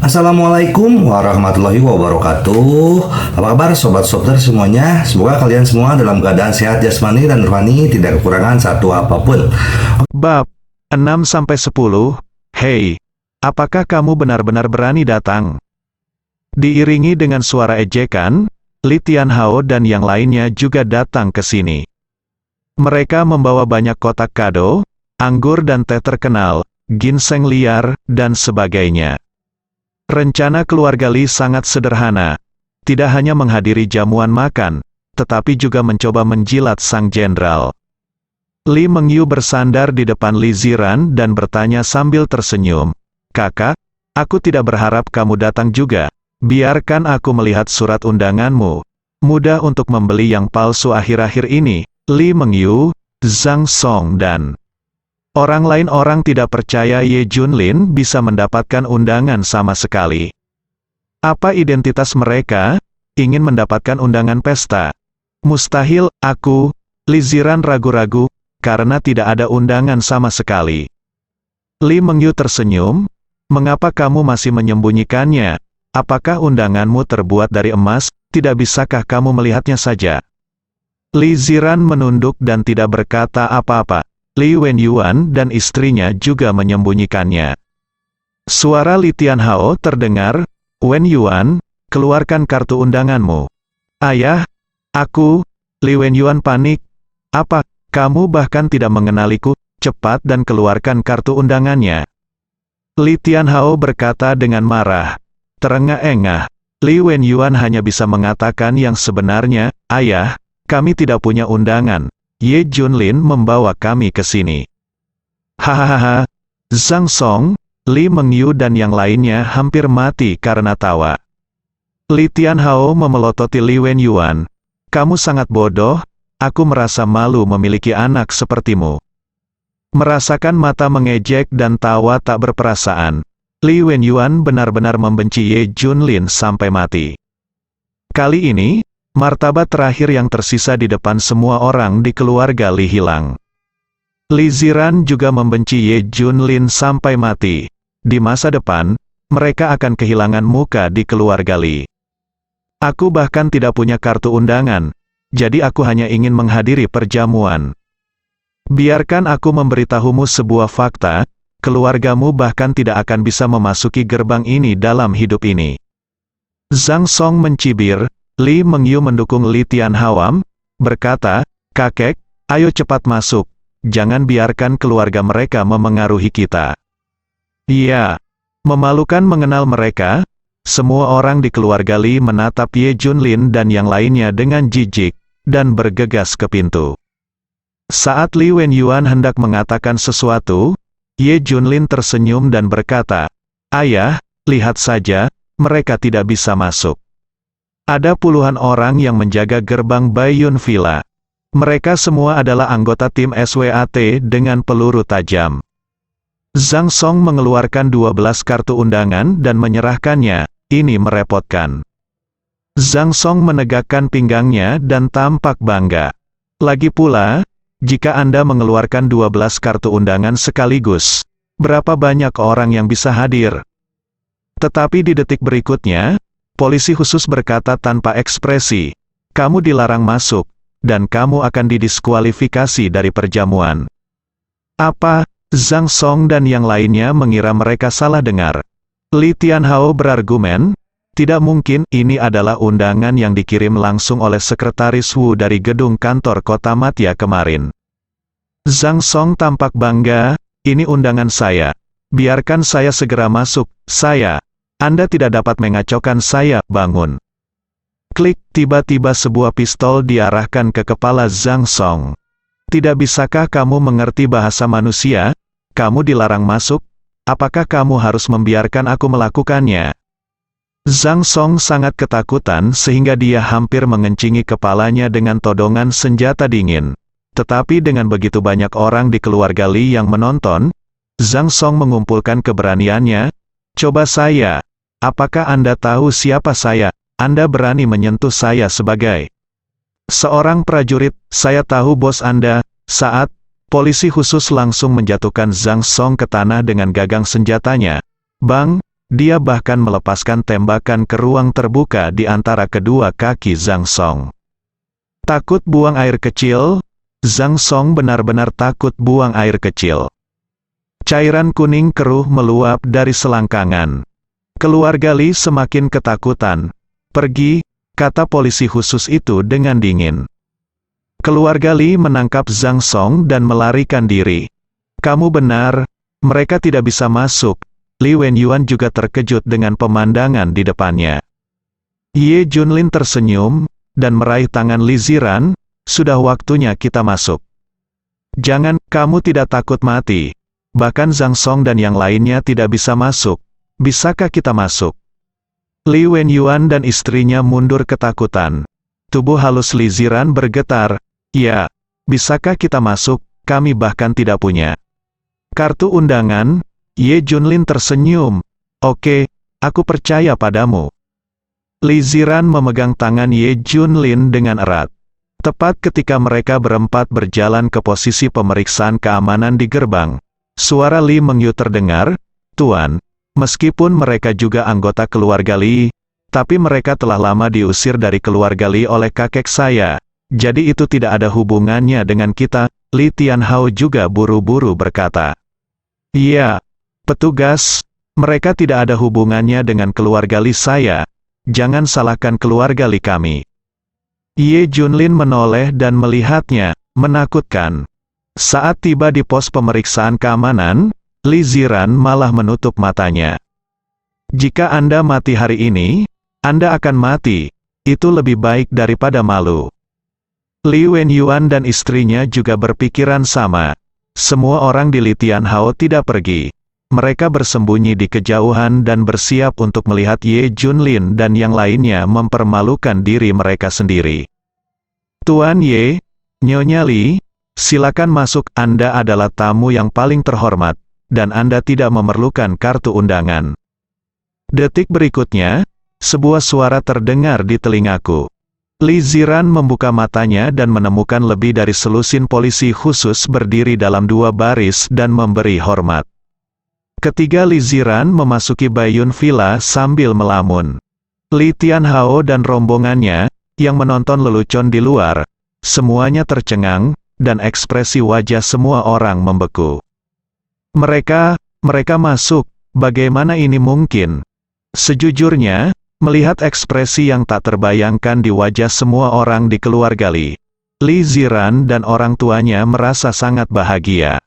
Assalamualaikum warahmatullahi wabarakatuh. Apa kabar sobat Sopter semuanya? Semoga kalian semua dalam keadaan sehat jasmani dan rohani, tidak kekurangan satu apapun. Bab 6-10. Hei, apakah kamu benar-benar berani datang? Diiringi dengan suara ejekan, Li Tianhao dan yang lainnya juga datang ke sini. Mereka membawa banyak kotak kado, anggur dan teh terkenal, ginseng liar, dan sebagainya. Rencana keluarga Li sangat sederhana. Tidak hanya menghadiri jamuan makan, tetapi juga mencoba menjilat sang jenderal. Li Mengyu bersandar di depan Li Ziran dan bertanya sambil tersenyum, "Kakak, aku tidak berharap kamu datang juga. Biarkan aku melihat surat undanganmu. Mudah untuk membeli yang palsu akhir-akhir ini." Li Mengyu, Zhang Song dan orang tidak percaya Ye Junlin bisa mendapatkan undangan sama sekali. Apa identitas mereka? Ingin mendapatkan undangan pesta? Mustahil, aku, Li Ziran ragu-ragu, karena tidak ada undangan sama sekali. Li Mengyu tersenyum, "Mengapa kamu masih menyembunyikannya? Apakah undanganmu terbuat dari emas? Tidak bisakah kamu melihatnya saja?" Li Ziran menunduk dan tidak berkata apa-apa. Li Wenyuan dan istrinya juga menyembunyikannya. Suara Li Tianhao terdengar, "Wenyuan, keluarkan kartu undanganmu." "Ayah, aku..." Li Wenyuan panik. "Apa, kamu bahkan tidak mengenaliku? Cepat dan keluarkan kartu undangannya." Li Tianhao berkata dengan marah. Terengah-engah, Li Wenyuan hanya bisa mengatakan yang sebenarnya, "Ayah, kami tidak punya undangan. Ye Junlin membawa kami ke sini." Hahaha. Zhang Song, Li Mengyu dan yang lainnya hampir mati karena tawa. Li Tianhao memelototi Li Wenyuan. "Kamu sangat bodoh, aku merasa malu memiliki anak sepertimu." Merasakan mata mengejek dan tawa tak berperasaan, Li Wenyuan benar-benar membenci Ye Junlin sampai mati. Kali ini, martabat terakhir yang tersisa di depan semua orang di keluarga Li hilang. Li Ziran juga membenci Ye Junlin sampai mati. Di masa depan, mereka akan kehilangan muka di keluarga Li. "Aku bahkan tidak punya kartu undangan, jadi aku hanya ingin menghadiri perjamuan. Biarkan aku memberitahumu sebuah fakta, keluargamu bahkan tidak akan bisa memasuki gerbang ini dalam hidup ini." Zhang Song mencibir. Li Mengyu mendukung Li Tianhao, berkata, "Kakek, ayo cepat masuk, jangan biarkan keluarga mereka memengaruhi kita." "Iya." Memalukan mengenal mereka, semua orang di keluarga Li menatap Ye Junlin dan yang lainnya dengan jijik, dan bergegas ke pintu. Saat Li Wenyuan hendak mengatakan sesuatu, Ye Junlin tersenyum dan berkata, "Ayah, lihat saja, mereka tidak bisa masuk. Ada puluhan orang yang menjaga gerbang Baiyun Villa. Mereka semua adalah anggota tim SWAT dengan peluru tajam." Zhang Song mengeluarkan 12 kartu undangan dan menyerahkannya. Ini merepotkan. Zhang Song menegakkan pinggangnya dan tampak bangga. "Lagi pula, jika Anda mengeluarkan 12 kartu undangan sekaligus, berapa banyak orang yang bisa hadir?" Tetapi di detik berikutnya, polisi khusus berkata tanpa ekspresi, "Kamu dilarang masuk, dan kamu akan didiskualifikasi dari perjamuan." "Apa?" Zhang Song dan yang lainnya mengira mereka salah dengar. Li Tianhao berargumen, "Tidak mungkin, ini adalah undangan yang dikirim langsung oleh Sekretaris Wu dari gedung kantor kota Matya kemarin." Zhang Song tampak bangga, "Ini undangan saya. Biarkan saya segera masuk, Anda tidak dapat mengacaukan saya." Bangun. Klik, tiba-tiba sebuah pistol diarahkan ke kepala Zhang Song. "Tidak bisakah kamu mengerti bahasa manusia? Kamu dilarang masuk. Apakah kamu harus membiarkan aku melakukannya?" Zhang Song sangat ketakutan sehingga dia hampir mengencingi kepalanya dengan todongan senjata dingin. Tetapi dengan begitu banyak orang di keluarga Li yang menonton, Zhang Song mengumpulkan keberaniannya. "Coba saya. Apakah Anda tahu siapa saya? Anda berani menyentuh saya sebagai seorang prajurit." "Saya tahu bos Anda." Saat polisi khusus langsung menjatuhkan Zhang Song ke tanah dengan gagang senjatanya. Bang, Dia bahkan melepaskan tembakan ke ruang terbuka di antara kedua kaki Zhang Song. Takut buang air kecil? Zhang Song benar-benar takut buang air kecil. Cairan kuning keruh meluap dari selangkangan. Keluarga Li semakin ketakutan. "Pergi," kata polisi khusus itu dengan dingin. Keluarga Li menangkap Zhang Song dan melarikan diri. "Kamu benar, mereka tidak bisa masuk." Li Wenyuan juga terkejut dengan pemandangan di depannya. Ye Junlin tersenyum, dan meraih tangan Li Ziran, "Sudah waktunya kita masuk." "Jangan, kamu tidak takut mati. Bahkan Zhang Song dan yang lainnya tidak bisa masuk. Bisakah kita masuk?" Li Wenyuan dan istrinya mundur ketakutan. Tubuh halus Li Ziran bergetar. "Ya, bisakah kita masuk? Kami bahkan tidak punya kartu undangan." Ye Junlin tersenyum. "Oke, aku percaya padamu." Li Ziran memegang tangan Ye Junlin dengan erat. Tepat ketika mereka berempat berjalan ke posisi pemeriksaan keamanan di gerbang, suara Li Mengyu terdengar, "Tuan, meskipun mereka juga anggota keluarga Li, tapi mereka telah lama diusir dari keluarga Li oleh kakek saya. Jadi itu tidak ada hubungannya dengan kita." Li Tianhao juga buru-buru berkata, "Iya, petugas, mereka tidak ada hubungannya dengan keluarga Li saya. Jangan salahkan keluarga Li kami." Ye Junlin menoleh dan melihatnya, menakutkan. Saat tiba di pos pemeriksaan keamanan, Li Ziran malah menutup matanya. "Jika Anda mati hari ini, Anda akan mati. Itu lebih baik daripada malu." Li Wenyuan dan istrinya juga berpikiran sama. Semua orang di Li Tianhao tidak pergi. Mereka bersembunyi di kejauhan dan bersiap untuk melihat Ye Junlin dan yang lainnya mempermalukan diri mereka sendiri. "Tuan Ye, Nyonya Li, silakan masuk. Anda adalah tamu yang paling terhormat, dan Anda tidak memerlukan kartu undangan." Detik berikutnya, sebuah suara terdengar di telingaku. Li Ziran membuka matanya dan menemukan lebih dari selusin polisi khusus berdiri dalam dua baris dan memberi hormat. Ketiga Li Ziran memasuki Baiyun Villa sambil melamun. Li Tianhao dan rombongannya, yang menonton lelucon di luar, semuanya tercengang, dan ekspresi wajah semua orang membeku. Mereka masuk, bagaimana ini mungkin? Sejujurnya, melihat ekspresi yang tak terbayangkan di wajah semua orang di keluarga Li, Li Ziran dan orang tuanya merasa sangat bahagia.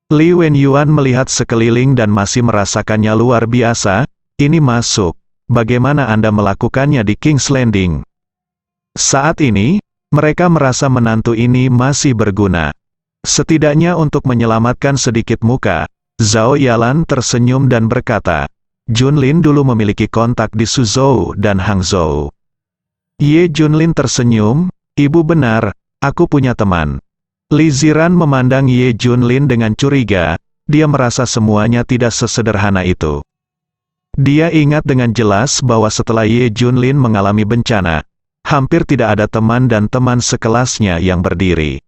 Li Wenyuan melihat sekeliling dan masih merasakannya luar biasa. "Ini masuk. Bagaimana Anda melakukannya di King's Landing?" Saat ini, mereka merasa menantu ini masih berguna. Setidaknya untuk menyelamatkan sedikit muka, Zhao Yalan tersenyum dan berkata, "Junlin dulu memiliki kontak di Suzhou dan Hangzhou." Ye Junlin tersenyum, "Ibu benar, aku punya teman." Li Ziran memandang Ye Junlin dengan curiga, dia merasa semuanya tidak sesederhana itu. Dia ingat dengan jelas bahwa setelah Ye Junlin mengalami bencana, hampir tidak ada teman dan teman sekelasnya yang berdiri.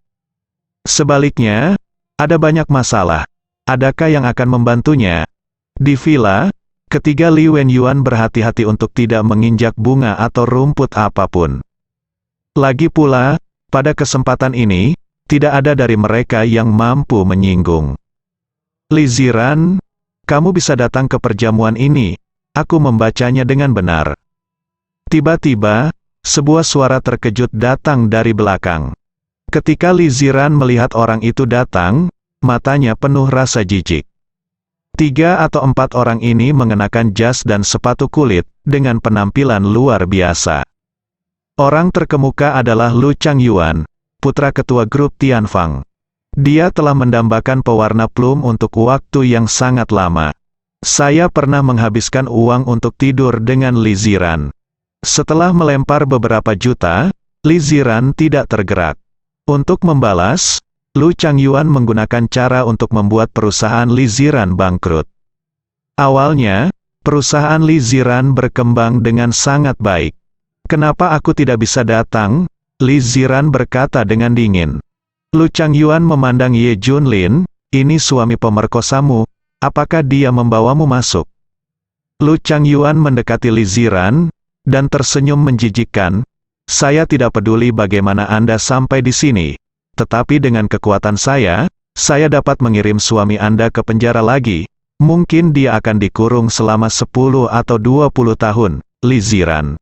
Sebaliknya, ada banyak masalah. Adakah yang akan membantunya? Di villa, ketiga Li Wenyuan berhati-hati untuk tidak menginjak bunga atau rumput apapun. Lagi pula, pada kesempatan ini, tidak ada dari mereka yang mampu menyinggung. "Li Ziran, kamu bisa datang ke perjamuan ini, aku membacanya dengan benar." Tiba-tiba, sebuah suara terkejut datang dari belakang. Ketika Li Ziran melihat orang itu datang, matanya penuh rasa jijik. 3 atau 4 orang ini mengenakan jas dan sepatu kulit, dengan penampilan luar biasa. Orang terkemuka adalah Lu Changyuan, putra ketua grup Tianfang. Dia telah mendambakan pewarna plum untuk waktu yang sangat lama. "Saya pernah menghabiskan uang untuk tidur dengan Li Ziran." Setelah melempar beberapa juta, Li Ziran tidak tergerak. Untuk membalas, Lu Changyuan menggunakan cara untuk membuat perusahaan Li Ziran bangkrut. Awalnya, perusahaan Li Ziran berkembang dengan sangat baik. "Kenapa aku tidak bisa datang?" Li Ziran berkata dengan dingin. Lu Changyuan memandang Ye Junlin, "Ini suami pemerkosamu, apakah dia membawamu masuk?" Lu Changyuan mendekati Li Ziran, dan tersenyum menjijikkan. Saya tidak peduli bagaimana Anda sampai di sini. Tetapi dengan kekuatan saya dapat mengirim suami Anda ke penjara lagi. Mungkin dia akan dikurung selama 10 atau 20 tahun, Li Ziran.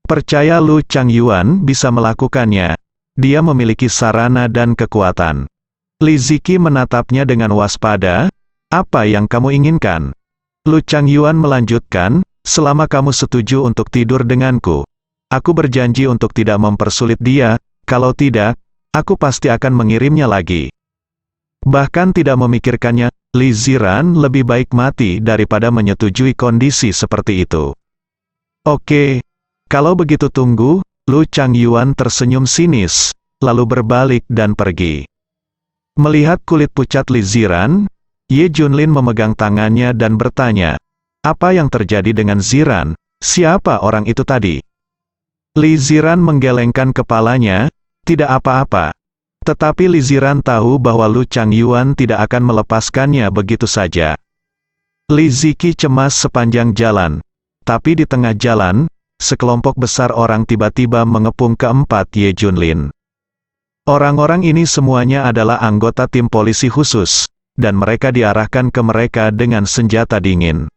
Percaya Lu Changyuan bisa melakukannya. Dia memiliki sarana dan kekuatan. Li Ziki menatapnya dengan waspada. Apa yang kamu inginkan? Lu Changyuan melanjutkan, selama kamu setuju untuk tidur denganku. Aku berjanji untuk tidak mempersulit dia, kalau tidak, aku pasti akan mengirimnya lagi. Bahkan tidak memikirkannya, Li Ziran lebih baik mati daripada menyetujui kondisi seperti itu. Oke, kalau begitu tunggu, Lu Changyuan tersenyum sinis, lalu berbalik dan pergi. Melihat kulit pucat Li Ziran, Ye Junlin memegang tangannya dan bertanya, apa yang terjadi dengan Ziran? Siapa orang itu tadi? Li Ziran menggelengkan kepalanya, tidak apa-apa. Tetapi Li Ziran tahu bahwa Lu Changyuan tidak akan melepaskannya begitu saja. Li Ziki cemas sepanjang jalan. Tapi di tengah jalan, sekelompok besar orang tiba-tiba mengepung keempat Ye Junlin. Orang-orang ini semuanya adalah anggota tim polisi khusus, dan mereka diarahkan ke mereka dengan senjata dingin.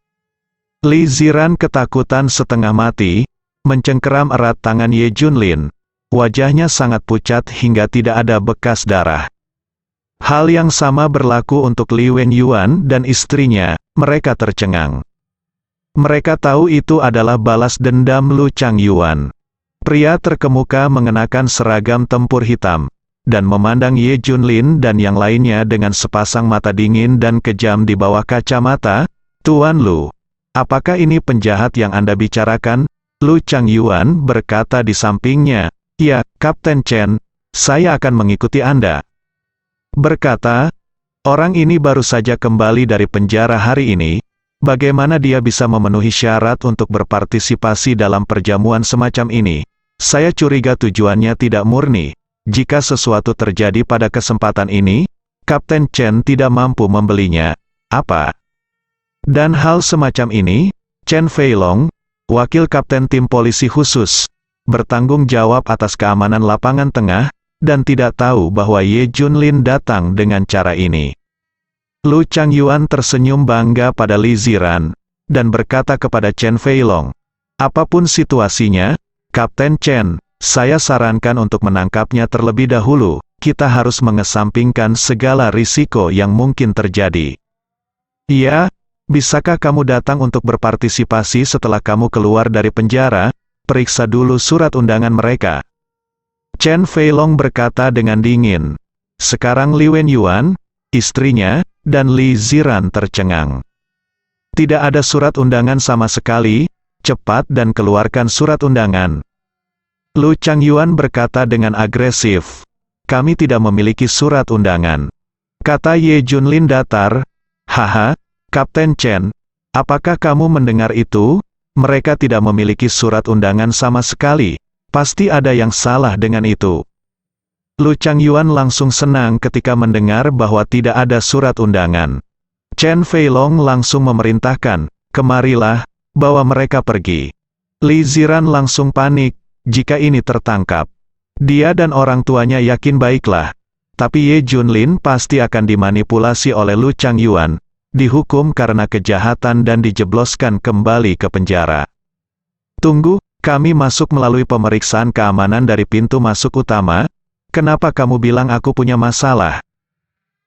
Li Ziran ketakutan setengah mati, mencengkeram erat tangan Ye Junlin. Wajahnya sangat pucat hingga tidak ada bekas darah. Hal yang sama berlaku untuk Li Wenyuan dan istrinya, mereka tercengang. Mereka tahu itu adalah balas dendam Lu Changyuan. Pria terkemuka mengenakan seragam tempur hitam, dan memandang Ye Junlin dan yang lainnya dengan sepasang mata dingin dan kejam di bawah kacamata. Tuan Lu, apakah ini penjahat yang Anda bicarakan? Lu Changyuan berkata di sampingnya, ya, Kapten Chen, saya akan mengikuti Anda. Berkata, orang ini baru saja kembali dari penjara hari ini, bagaimana dia bisa memenuhi syarat untuk berpartisipasi dalam perjamuan semacam ini? Saya curiga tujuannya tidak murni. Jika sesuatu terjadi pada kesempatan ini, Kapten Chen tidak mampu membelinya. Apa? Dan hal semacam ini, Chen Feilong, wakil kapten tim polisi khusus, bertanggung jawab atas keamanan lapangan tengah, dan tidak tahu bahwa Ye Junlin datang dengan cara ini. Lu Changyuan tersenyum bangga pada Li Ziran, dan berkata kepada Chen Feilong, apapun situasinya, Kapten Chen, saya sarankan untuk menangkapnya terlebih dahulu, kita harus mengesampingkan segala risiko yang mungkin terjadi. Iya, bisakah kamu datang untuk berpartisipasi setelah kamu keluar dari penjara? Periksa dulu surat undangan mereka. Chen Feilong berkata dengan dingin. Sekarang Li Wenyuan, istrinya, dan Li Ziran tercengang. Tidak ada surat undangan sama sekali, cepat dan keluarkan surat undangan. Lu Changyuan berkata dengan agresif. Kami tidak memiliki surat undangan. Kata Ye Junlin datar. Haha, Kapten Chen, apakah kamu mendengar itu? Mereka tidak memiliki surat undangan sama sekali. Pasti ada yang salah dengan itu. Lu Changyuan langsung senang ketika mendengar bahwa tidak ada surat undangan. Chen Feilong langsung memerintahkan, kemarilah, bawa mereka pergi. Li Ziran langsung panik, jika ini tertangkap. Dia dan orang tuanya yakin baiklah. Tapi Ye Junlin pasti akan dimanipulasi oleh Lu Changyuan, dihukum karena kejahatan dan dijebloskan kembali ke penjara. Tunggu, kami masuk melalui pemeriksaan keamanan dari pintu masuk utama. Kenapa kamu bilang aku punya masalah?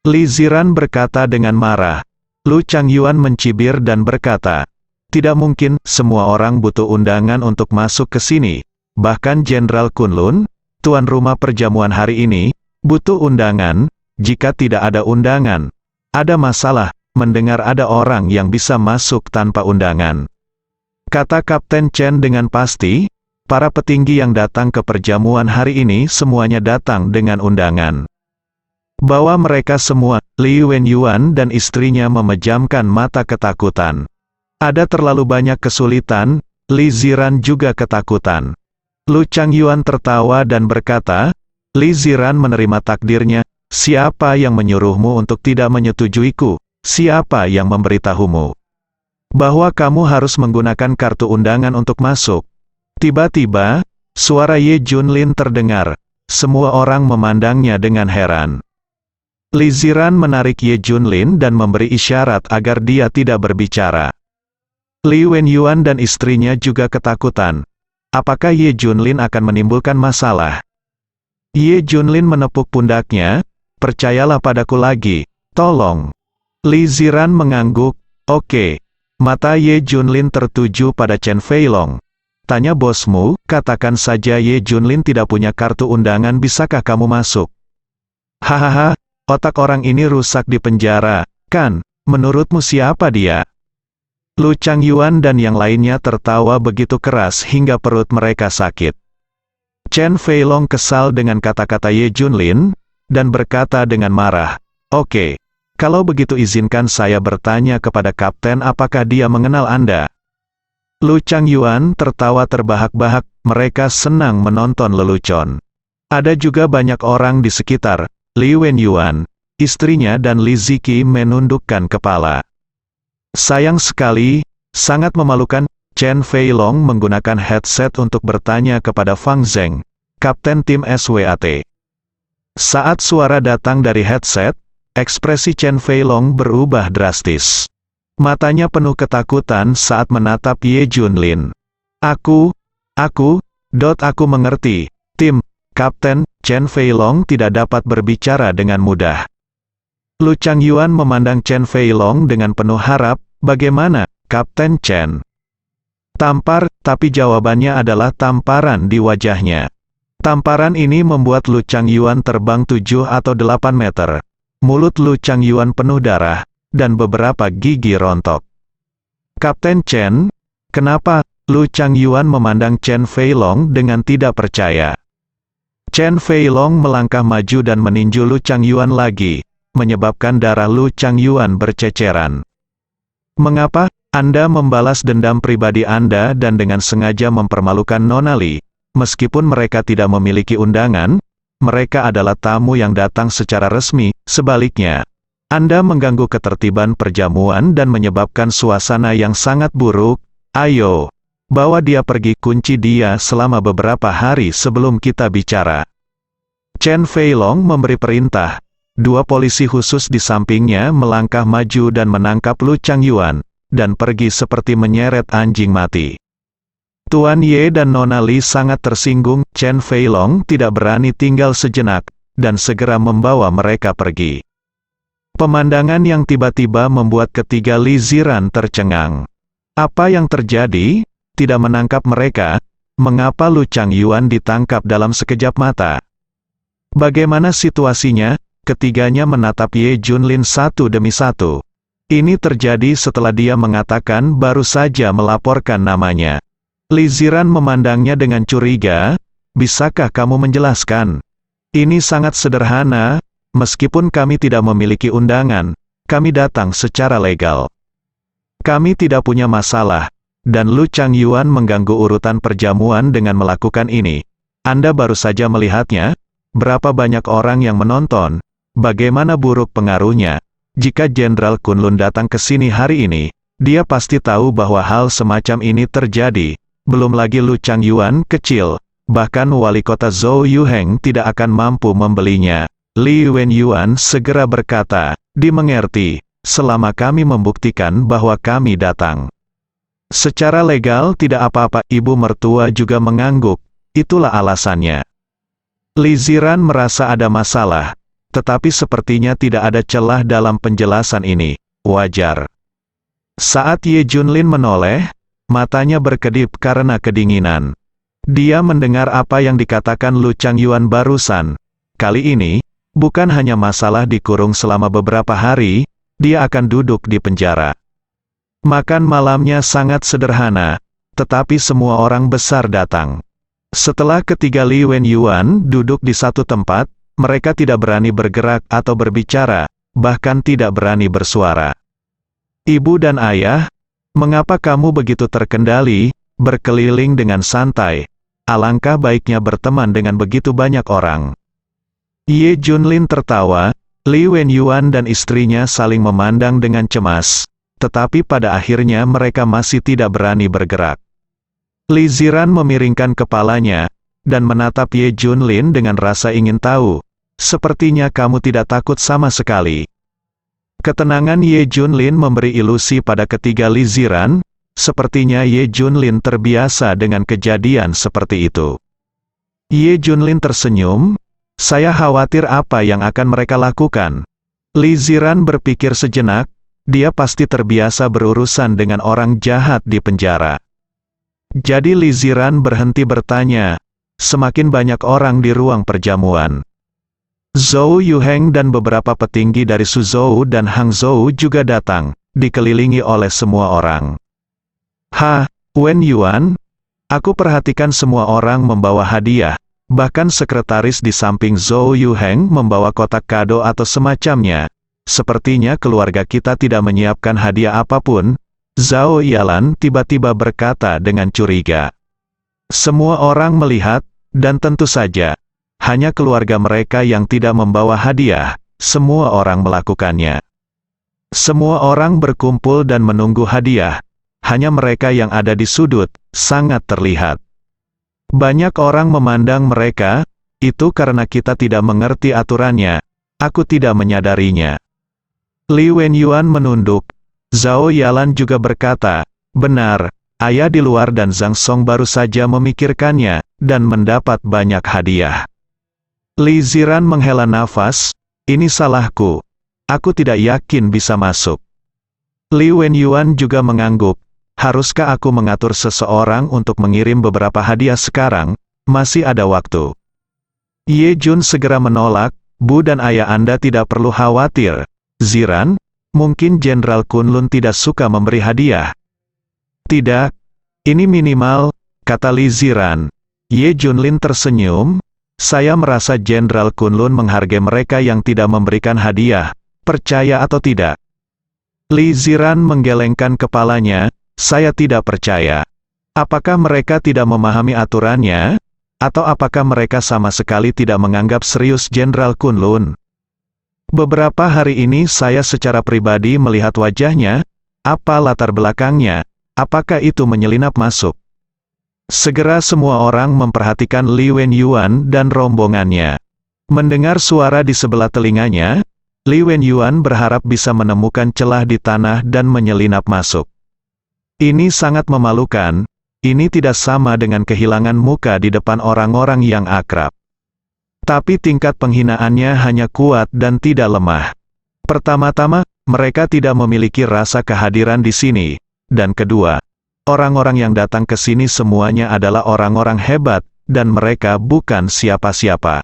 Li Ziran berkata dengan marah. Lu Changyuan mencibir dan berkata, tidak mungkin, semua orang butuh undangan untuk masuk ke sini. Bahkan Jenderal Kunlun, tuan rumah perjamuan hari ini, butuh undangan. Jika tidak ada undangan, ada masalah. Mendengar ada orang yang bisa masuk tanpa undangan. Kata Kapten Chen dengan pasti, para petinggi yang datang ke perjamuan hari ini semuanya datang dengan undangan. Bawa mereka semua. Li Wenyuan dan istrinya memejamkan mata ketakutan. Ada terlalu banyak kesulitan, Li Ziran juga ketakutan. Lu Changyuan tertawa dan berkata, Li Ziran menerima takdirnya, siapa yang menyuruhmu untuk tidak menyetujuiku? Siapa yang memberitahumu? bahwa kamu harus menggunakan kartu undangan untuk masuk. Tiba-tiba, suara Ye Junlin terdengar. Semua orang memandangnya dengan heran. Li Ziran menarik Ye Junlin dan memberi isyarat agar dia tidak berbicara. Li Wenyuan dan istrinya juga ketakutan. Apakah Ye Junlin akan menimbulkan masalah? Ye Junlin menepuk pundaknya, percayalah padaku lagi, tolong. Li Ziran mengangguk, oke. Mata Ye Junlin tertuju pada Chen Feilong. Tanya bosmu, katakan saja Ye Junlin tidak punya kartu undangan, bisakah kamu masuk? Hahaha, otak orang ini rusak di penjara, kan? Menurutmu siapa dia? Lu Changyuan dan yang lainnya tertawa begitu keras hingga perut mereka sakit. Chen Feilong kesal dengan kata-kata Ye Junlin, dan berkata dengan marah, oke, kalau begitu izinkan saya bertanya kepada Kapten apakah dia mengenal Anda? Lu Changyuan tertawa terbahak-bahak, mereka senang menonton lelucon. Ada juga banyak orang di sekitar. Li Wenyuan, istrinya dan Li Ziqi menundukkan kepala. Sayang sekali, sangat memalukan, Chen Feilong menggunakan headset untuk bertanya kepada Fang Zheng, kapten tim SWAT. Saat suara datang dari headset, ekspresi Chen Feilong berubah drastis. Matanya penuh ketakutan saat menatap Ye Junlin. Aku mengerti, tim, Kapten, Chen Feilong tidak dapat berbicara dengan mudah. Lu Changyuan memandang Chen Feilong dengan penuh harap, bagaimana, Kapten Chen? Tampar, tapi jawabannya adalah tamparan di wajahnya. Tamparan ini membuat Lu Changyuan terbang 7 atau 8 meter. Mulut Lu Changyuan penuh darah, dan beberapa gigi rontok. Kapten Chen, kenapa? Lu Changyuan memandang Chen Feilong dengan tidak percaya. Chen Feilong melangkah maju dan meninju Lu Changyuan lagi, menyebabkan darah Lu Changyuan berceceran. Mengapa Anda membalas dendam pribadi Anda dan dengan sengaja mempermalukan Nona Li? Meskipun mereka tidak memiliki undangan, mereka adalah tamu yang datang secara resmi. Sebaliknya, Anda mengganggu ketertiban perjamuan dan menyebabkan suasana yang sangat buruk. Ayo, bawa dia pergi, kunci dia selama beberapa hari sebelum kita bicara. Chen Feilong memberi perintah. 2 polisi khusus di sampingnya melangkah maju dan menangkap Lu Changyuan, dan pergi seperti menyeret anjing mati. Tuan Ye dan Nona Li sangat tersinggung. Chen Feilong tidak berani tinggal sejenak, dan segera membawa mereka pergi. Pemandangan yang tiba-tiba membuat ketiga Li Ziran tercengang. Apa yang terjadi? Tidak menangkap mereka? Mengapa Lu Changyuan ditangkap dalam sekejap mata? Bagaimana situasinya? Ketiganya menatap Ye Junlin satu demi satu. Ini terjadi setelah dia mengatakan baru saja melaporkan namanya. Li Ziran memandangnya dengan curiga. Bisakah kamu menjelaskan? Ini sangat sederhana. Meskipun kami tidak memiliki undangan, kami datang secara legal. Kami tidak punya masalah, dan Lu Changyuan mengganggu urutan perjamuan dengan melakukan ini. Anda baru saja melihatnya, berapa banyak orang yang menonton, bagaimana buruk pengaruhnya. Jika Jenderal Kunlun datang ke sini hari ini, dia pasti tahu bahwa hal semacam ini terjadi. Belum lagi Lu Changyuan kecil, bahkan wali kota Zhou Yuheng tidak akan mampu membelinya. Li Wenyuan segera berkata, dimengerti, selama kami membuktikan bahwa kami datang. Secara legal tidak apa-apa. Ibu mertua juga mengangguk, itulah alasannya. Li Ziran merasa ada masalah, tetapi sepertinya tidak ada celah dalam penjelasan ini, wajar. Saat Ye Junlin menoleh, matanya berkedip karena kedinginan. Dia mendengar apa yang dikatakan Lu Changyuan barusan. Kali ini, bukan hanya masalah dikurung selama beberapa hari, dia akan duduk di penjara. Makan malamnya sangat sederhana, tetapi semua orang besar datang. Setelah ketiga Li Wenyuan duduk di satu tempat, mereka tidak berani bergerak atau berbicara, bahkan tidak berani bersuara. Ibu dan ayah, mengapa kamu begitu terkendali, berkeliling dengan santai? Alangkah baiknya berteman dengan begitu banyak orang. Ye Junlin tertawa. Li Wenyuan dan istrinya saling memandang dengan cemas. tetapi pada akhirnya mereka masih tidak berani bergerak. Li Ziran memiringkan kepalanya, dan menatap Ye Junlin dengan rasa ingin tahu. Sepertinya kamu tidak takut sama sekali. Ketenangan Ye Junlin memberi ilusi pada ketiga Li Ziran, sepertinya Ye Junlin terbiasa dengan kejadian seperti itu. Ye Junlin tersenyum, saya khawatir apa yang akan mereka lakukan. Li Ziran berpikir sejenak, dia pasti terbiasa berurusan dengan orang jahat di penjara. Jadi Li Ziran berhenti bertanya. Semakin banyak orang di ruang perjamuan. Zhou Yuheng dan beberapa petinggi dari Suzhou dan Hangzhou juga datang, dikelilingi oleh semua orang. Wen Yuan, aku perhatikan semua orang membawa hadiah, bahkan sekretaris di samping Zhou Yuheng membawa kotak kado atau semacamnya. Sepertinya keluarga kita tidak menyiapkan hadiah apapun. Zhao Yalan tiba-tiba berkata dengan curiga. Semua orang melihat, dan tentu saja, hanya keluarga mereka yang tidak membawa hadiah, semua orang melakukannya. Semua orang berkumpul dan menunggu hadiah, hanya mereka yang ada di sudut, sangat terlihat. Banyak orang memandang mereka, itu karena kita tidak mengerti aturannya, aku tidak menyadarinya. Li Wenyuan menunduk, Zhao Yalan juga berkata, benar, ayah di luar dan Zhang Song baru saja memikirkannya, dan mendapat banyak hadiah. Li Ziran menghela nafas, ini salahku. Aku tidak yakin bisa masuk. Li Wenyuan juga mengangguk, haruskah aku mengatur seseorang untuk mengirim beberapa hadiah sekarang, masih ada waktu. Ye Jun segera menolak, Bu dan ayah Anda tidak perlu khawatir. Ziran, mungkin Jenderal Kunlun tidak suka memberi hadiah. Tidak, ini minimal, kata Li Ziran. Ye Junlin tersenyum, saya merasa Jenderal Kunlun menghargai mereka yang tidak memberikan hadiah, percaya atau tidak. Li Ziran menggelengkan kepalanya, saya tidak percaya. Apakah mereka tidak memahami aturannya? Atau apakah mereka sama sekali tidak menganggap serius Jenderal Kunlun? Beberapa hari ini saya secara pribadi melihat wajahnya, apa latar belakangnya, apakah itu menyelinap masuk. Segera semua orang memperhatikan Li Wenyuan dan rombongannya. Mendengar suara di sebelah telinganya, Li Wenyuan berharap bisa menemukan celah di tanah dan menyelinap masuk. Ini sangat memalukan, ini tidak sama dengan kehilangan muka di depan orang-orang yang akrab. Tapi tingkat penghinaannya hanya kuat dan tidak lemah. Pertama-tama, mereka tidak memiliki rasa kehadiran di sini. Dan kedua, orang-orang yang datang ke sini semuanya adalah orang-orang hebat, dan mereka bukan siapa-siapa.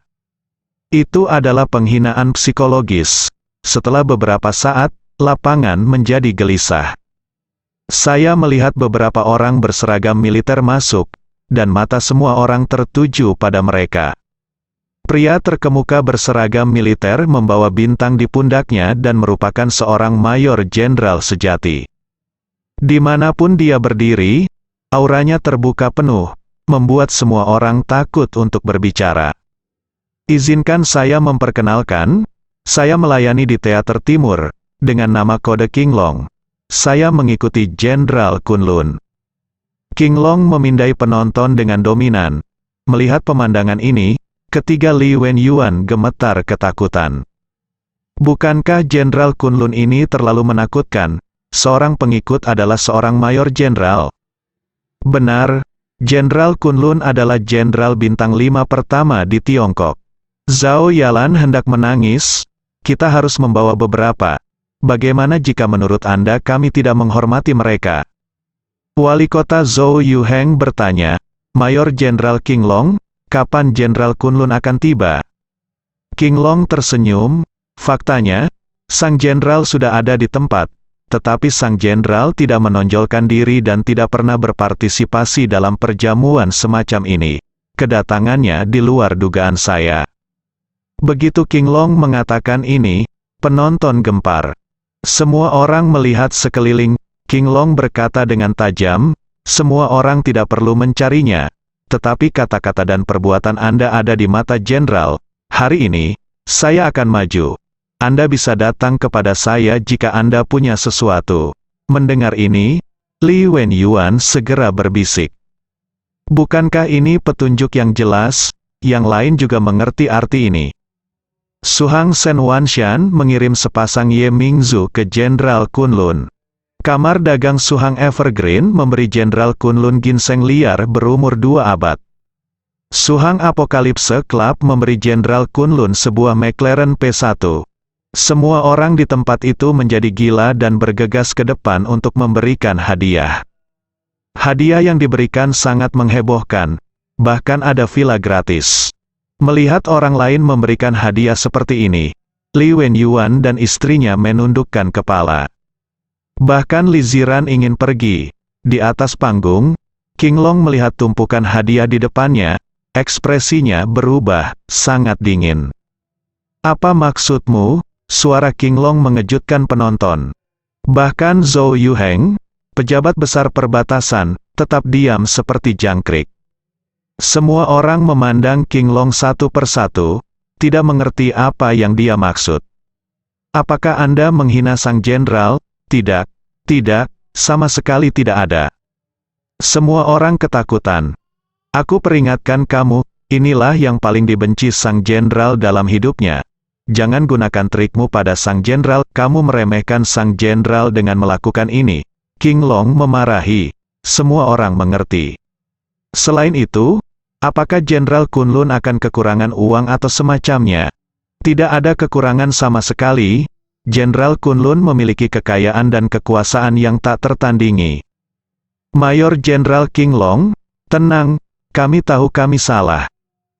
Itu adalah penghinaan psikologis. Setelah beberapa saat, lapangan menjadi gelisah. Saya melihat beberapa orang berseragam militer masuk, dan mata semua orang tertuju pada mereka. Pria terkemuka berseragam militer membawa bintang di pundaknya dan merupakan seorang mayor jenderal sejati. Dimanapun dia berdiri, auranya terbuka penuh, membuat semua orang takut untuk berbicara. Izinkan saya memperkenalkan, saya melayani di Teater Timur, dengan nama kode King Long. Saya mengikuti Jenderal Kunlun. King Long memindai penonton dengan dominan. Melihat pemandangan ini, ketiga Li Wenyuan gemetar ketakutan. Bukankah Jenderal Kunlun ini terlalu menakutkan? Seorang pengikut adalah seorang mayor jenderal. Benar, Jenderal Kunlun adalah jenderal bintang 5 pertama di Tiongkok. Zhao Yalan hendak menangis, kita harus membawa beberapa. Bagaimana jika menurut Anda kami tidak menghormati mereka? Wali kota Zhou Yuheng bertanya, Mayor Jenderal King Long, kapan Jenderal Kunlun akan tiba? King Long tersenyum, faktanya, sang jenderal sudah ada di tempat, tetapi sang jenderal tidak menonjolkan diri dan tidak pernah berpartisipasi dalam perjamuan semacam ini. Kedatangannya di luar dugaan saya. Begitu King Long mengatakan ini, penonton gempar. Semua orang melihat sekeliling, King Long berkata dengan tajam, semua orang tidak perlu mencarinya. Tetapi kata-kata dan perbuatan Anda ada di mata jenderal. Hari ini, saya akan maju. Anda bisa datang kepada saya jika Anda punya sesuatu. Mendengar ini, Li Wenyuan segera berbisik. Bukankah ini petunjuk yang jelas? Yang lain juga mengerti arti ini. Su Hang Sen Wanshan mengirim sepasang Ye Mingzu ke Jenderal Kunlun. Kamar dagang Su Hang Evergreen memberi Jenderal Kunlun ginseng liar berumur 2 abad. Su Hang Apocalypse Club memberi Jenderal Kunlun sebuah McLaren P1. Semua orang di tempat itu menjadi gila dan bergegas ke depan untuk memberikan hadiah. Hadiah yang diberikan sangat menghebohkan, bahkan ada villa gratis. Melihat orang lain memberikan hadiah seperti ini, Li Wenyuan dan istrinya menundukkan kepala. Bahkan Li Ziran ingin pergi. Di atas panggung, King Long melihat tumpukan hadiah di depannya, ekspresinya berubah, sangat dingin. "Apa maksudmu?" Suara King Long mengejutkan penonton. Bahkan Zhou Yuheng, pejabat besar perbatasan, tetap diam seperti jangkrik. Semua orang memandang King Long satu persatu, tidak mengerti apa yang dia maksud. "Apakah Anda menghina sang jenderal?" "Tidak, tidak, sama sekali tidak ada." Semua orang ketakutan. "Aku peringatkan kamu, inilah yang paling dibenci sang jenderal dalam hidupnya. Jangan gunakan trikmu pada sang jenderal, kamu meremehkan sang jenderal dengan melakukan ini." King Long memarahi. Semua orang mengerti. Selain itu, apakah Jenderal Kunlun akan kekurangan uang atau semacamnya? Tidak ada kekurangan sama sekali. Jenderal Kunlun memiliki kekayaan dan kekuasaan yang tak tertandingi. Mayor Jenderal King Long, tenang, kami tahu kami salah.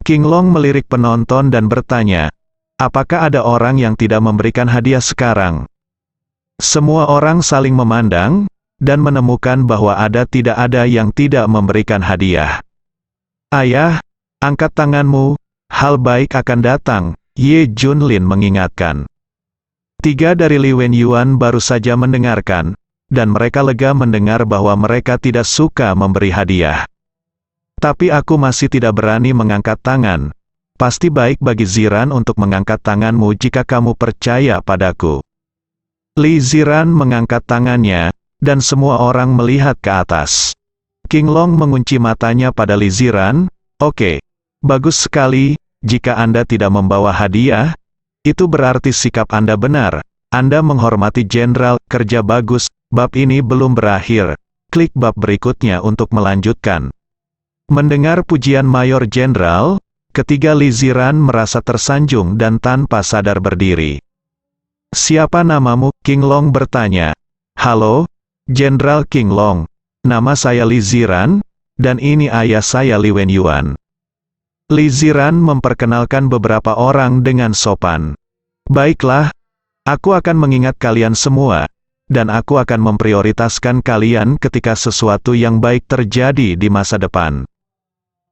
King Long melirik penonton dan bertanya, "Apakah ada orang yang tidak memberikan hadiah sekarang?" Semua orang saling memandang, dan menemukan bahwa tidak ada yang tidak memberikan hadiah. "Ayah, angkat tanganmu, hal baik akan datang," Ye Junlin mengingatkan. 3 dari Li Wenyuan baru saja mendengarkan, dan mereka lega mendengar bahwa mereka tidak suka memberi hadiah. "Tapi aku masih tidak berani mengangkat tangan. Pasti baik bagi Ziran untuk mengangkat tanganmu jika kamu percaya padaku." Li Ziran mengangkat tangannya, dan semua orang melihat ke atas. King Long mengunci matanya pada Li Ziran. "Oke, bagus sekali, jika Anda tidak membawa hadiah, itu berarti sikap Anda benar. Anda menghormati jenderal, kerja bagus, bab ini belum berakhir. Klik bab berikutnya untuk melanjutkan." Mendengar pujian Mayor Jenderal, ketiga Li Ziran merasa tersanjung dan tanpa sadar berdiri. "Siapa namamu?" King Long bertanya. "Halo, Jenderal King Long. Nama saya Li Ziran, dan ini ayah saya Li Wenyuan." Li Ziran memperkenalkan beberapa orang dengan sopan. "Baiklah, aku akan mengingat kalian semua, dan aku akan memprioritaskan kalian ketika sesuatu yang baik terjadi di masa depan."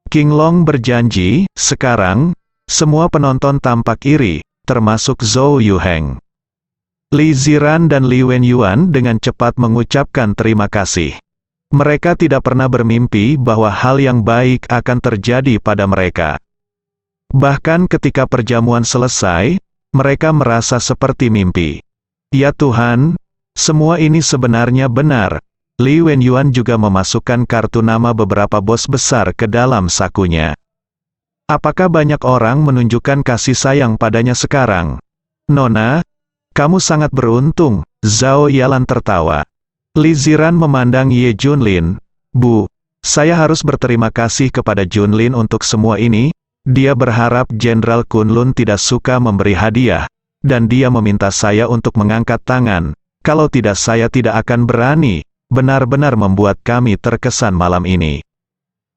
King Long berjanji. Sekarang, semua penonton tampak iri, termasuk Zhou Yuheng. Li Ziran dan Li Wenyuan dengan cepat mengucapkan terima kasih. Mereka tidak pernah bermimpi bahwa hal yang baik akan terjadi pada mereka. Bahkan ketika perjamuan selesai, mereka merasa seperti mimpi. "Ya Tuhan, semua ini sebenarnya benar." Li Wenyuan juga memasukkan kartu nama beberapa bos besar ke dalam sakunya. "Apakah banyak orang menunjukkan kasih sayang padanya sekarang?" "Nona, kamu sangat beruntung." Zhao Yalan tertawa. Li Ziran memandang Ye Junlin. "Bu, saya harus berterima kasih kepada Junlin untuk semua ini. Dia berharap Jenderal Kunlun tidak suka memberi hadiah, dan dia meminta saya untuk mengangkat tangan. Kalau tidak saya tidak akan berani." Benar-benar membuat kami terkesan malam ini.